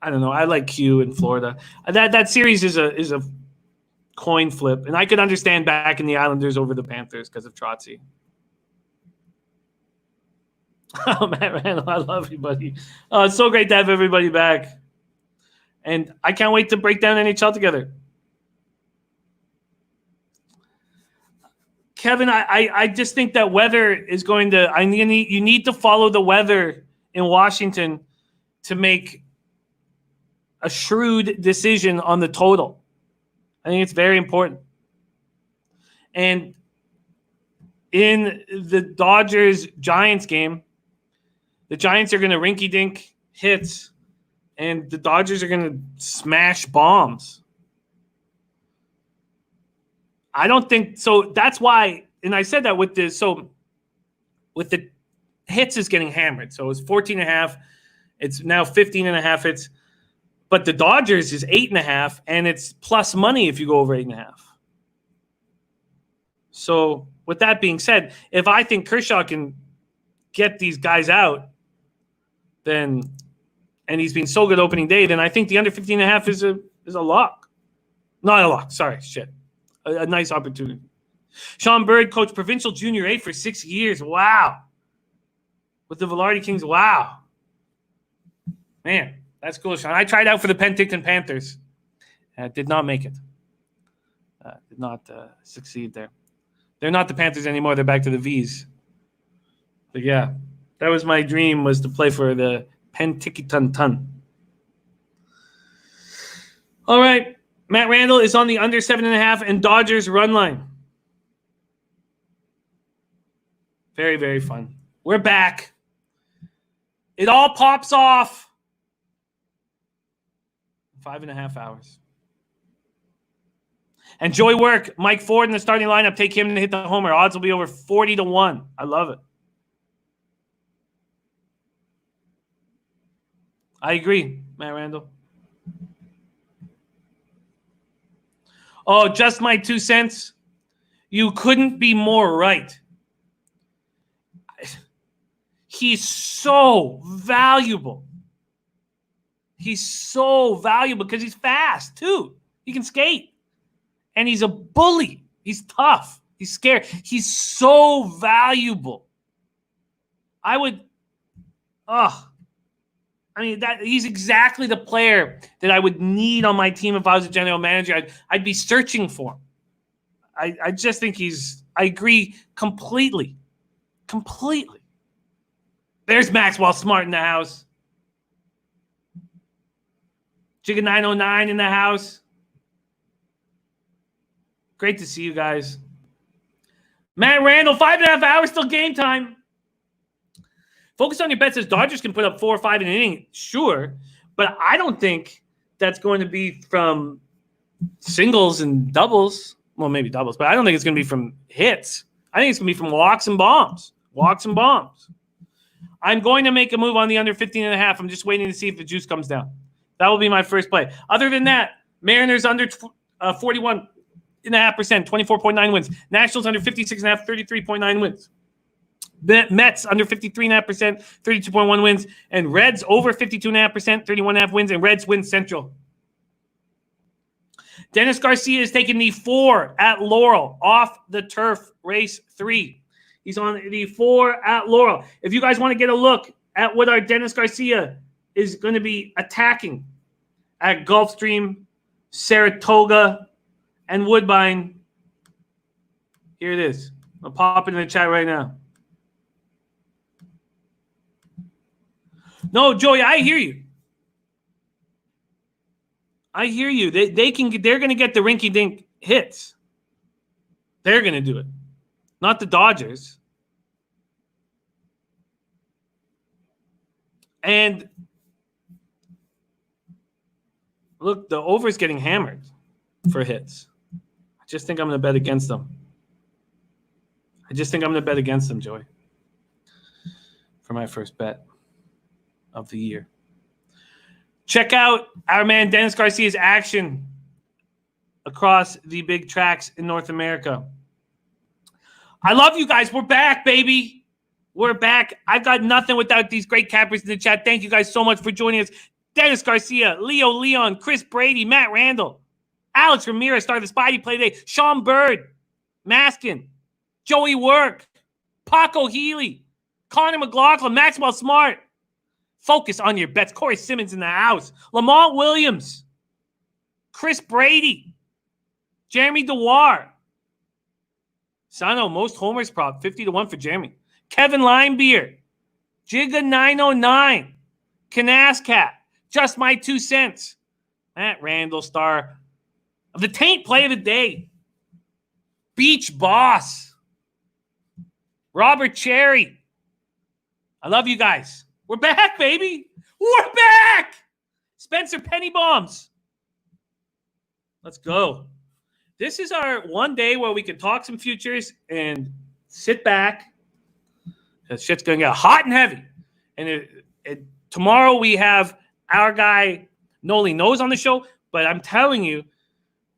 I don't know. I like Q in Florida. That series is a coin flip, and I could understand backing the Islanders over the Panthers because of Trotzy. Oh, Matt Randall, I love you, buddy. It's so great to have everybody back, and I can't wait to break down NHL together. Kevin, I just think that weather is going to. You need to follow the weather in Washington to make a shrewd decision on the total. I think it's very important. And in the Dodgers-Giants game, the Giants are going to rinky-dink hits, and the Dodgers are going to smash bombs. I don't think so. That's why, and I said that with the hits is getting hammered. So it's 14.5. It's now 15.5 hits. But the Dodgers is 8.5, and it's plus money if you go over 8.5. So with that being said, if I think Kershaw can get these guys out, and he's been so good opening day, then I think the under 15.5 is a lock. Not a lock. Sorry, shit. A nice opportunity. Sean Bird coached Provincial Junior A for 6 years. Wow. With the Velarde Kings. Wow. Man, That's cool, Sean. I tried out for the Penticton Panthers. Did not make it. Did not succeed there. They're not the Panthers anymore. They're back to the Vs. But yeah, that was my dream, was to play for the Penticton. All right. Matt Randall is on the under 7.5 and Dodgers run line. Very, very fun. We're back. It all pops off. 5.5 hours. And Joey Work, Mike Ford in the starting lineup. Take him to hit the homer. Odds will be over 40-1. I love it. I agree, Matt Randall. Oh, just my 2 cents. You couldn't be more right. He's so valuable. He's so valuable because he's fast, too. He can skate. And he's a bully. He's tough. He's scared. He's so valuable. He's exactly the player that I would need on my team if I was a general manager. I'd be searching for him. I just think I agree completely. Completely. There's Maxwell Smart in the house. Jigga 909 in the house. Great to see you guys. Matt Randall, 5.5 hours till game time. Focus on your bets as Dodgers can put up 4 or 5 in an inning, sure. But I don't think that's going to be from singles and doubles. Well, maybe doubles, but I don't think it's going to be from hits. I think it's going to be from walks and bombs. Walks and bombs. I'm going to make a move on the under 15.5. I'm just waiting to see if the juice comes down. That will be my first play. Other than that, Mariners under 41.5%, 24.9 wins. Nationals under 56.5, 33.9 wins. Mets under 53.5%, 32.1 wins. And Reds over 52.5%, 31.5 wins. And Reds win Central. Dennis Garcia is taking the 4 at Laurel off the turf, race 3. He's on the 4 at Laurel. If you guys want to get a look at what our Dennis Garcia is going to be attacking at Gulfstream, Saratoga, and Woodbine, here it is. I'll pop it in the chat right now. No, Joey, I hear you. I hear you. They're going to get the rinky-dink hits. They're going to do it. Not the Dodgers. And look, the over is getting hammered for hits. I just think I'm going to bet against them. Joey, for my first bet of the year. Check out our man Dennis Garcia's action across the big tracks in North America. I love you guys. We're back, baby. We're back. I've got nothing without these great cappers in the chat. Thank you guys so much for joining us. Dennis Garcia, Leo Leon, Chris Brady, Matt Randall, Alex Ramirez started the Spidey play today, Sean Bird, Maskin, Joey Work, Paco Healy, Connor McLaughlin, Maxwell Smart. Focus on your bets. Corey Simmons in the house. Lamont Williams, Chris Brady, Jeremy Dewar. Sano, most homers prop, 50-1 for Jeremy. Kevin Linebeer, Jigga 909, Canascat, just my 2 cents. Matt Randall, star of the Taint play of the day. Beach Boss, Robert Cherry. I love you guys. We're back, baby. We're back. Spencer Penny Bombs. Let's go. This is our one day where we can talk some futures and sit back. That shit's going to get hot and heavy. And tomorrow we have our guy, Noli Knows, on the show. But I'm telling you,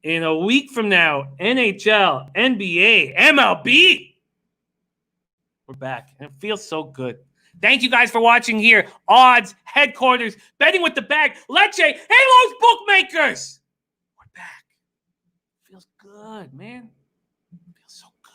in a week from now, NHL, NBA, MLB, we're back. And it feels so good. Thank you guys for watching here. Odds, headquarters, betting with the bag, Lecce, Halos Bookmakers. We're back. Feels good, man.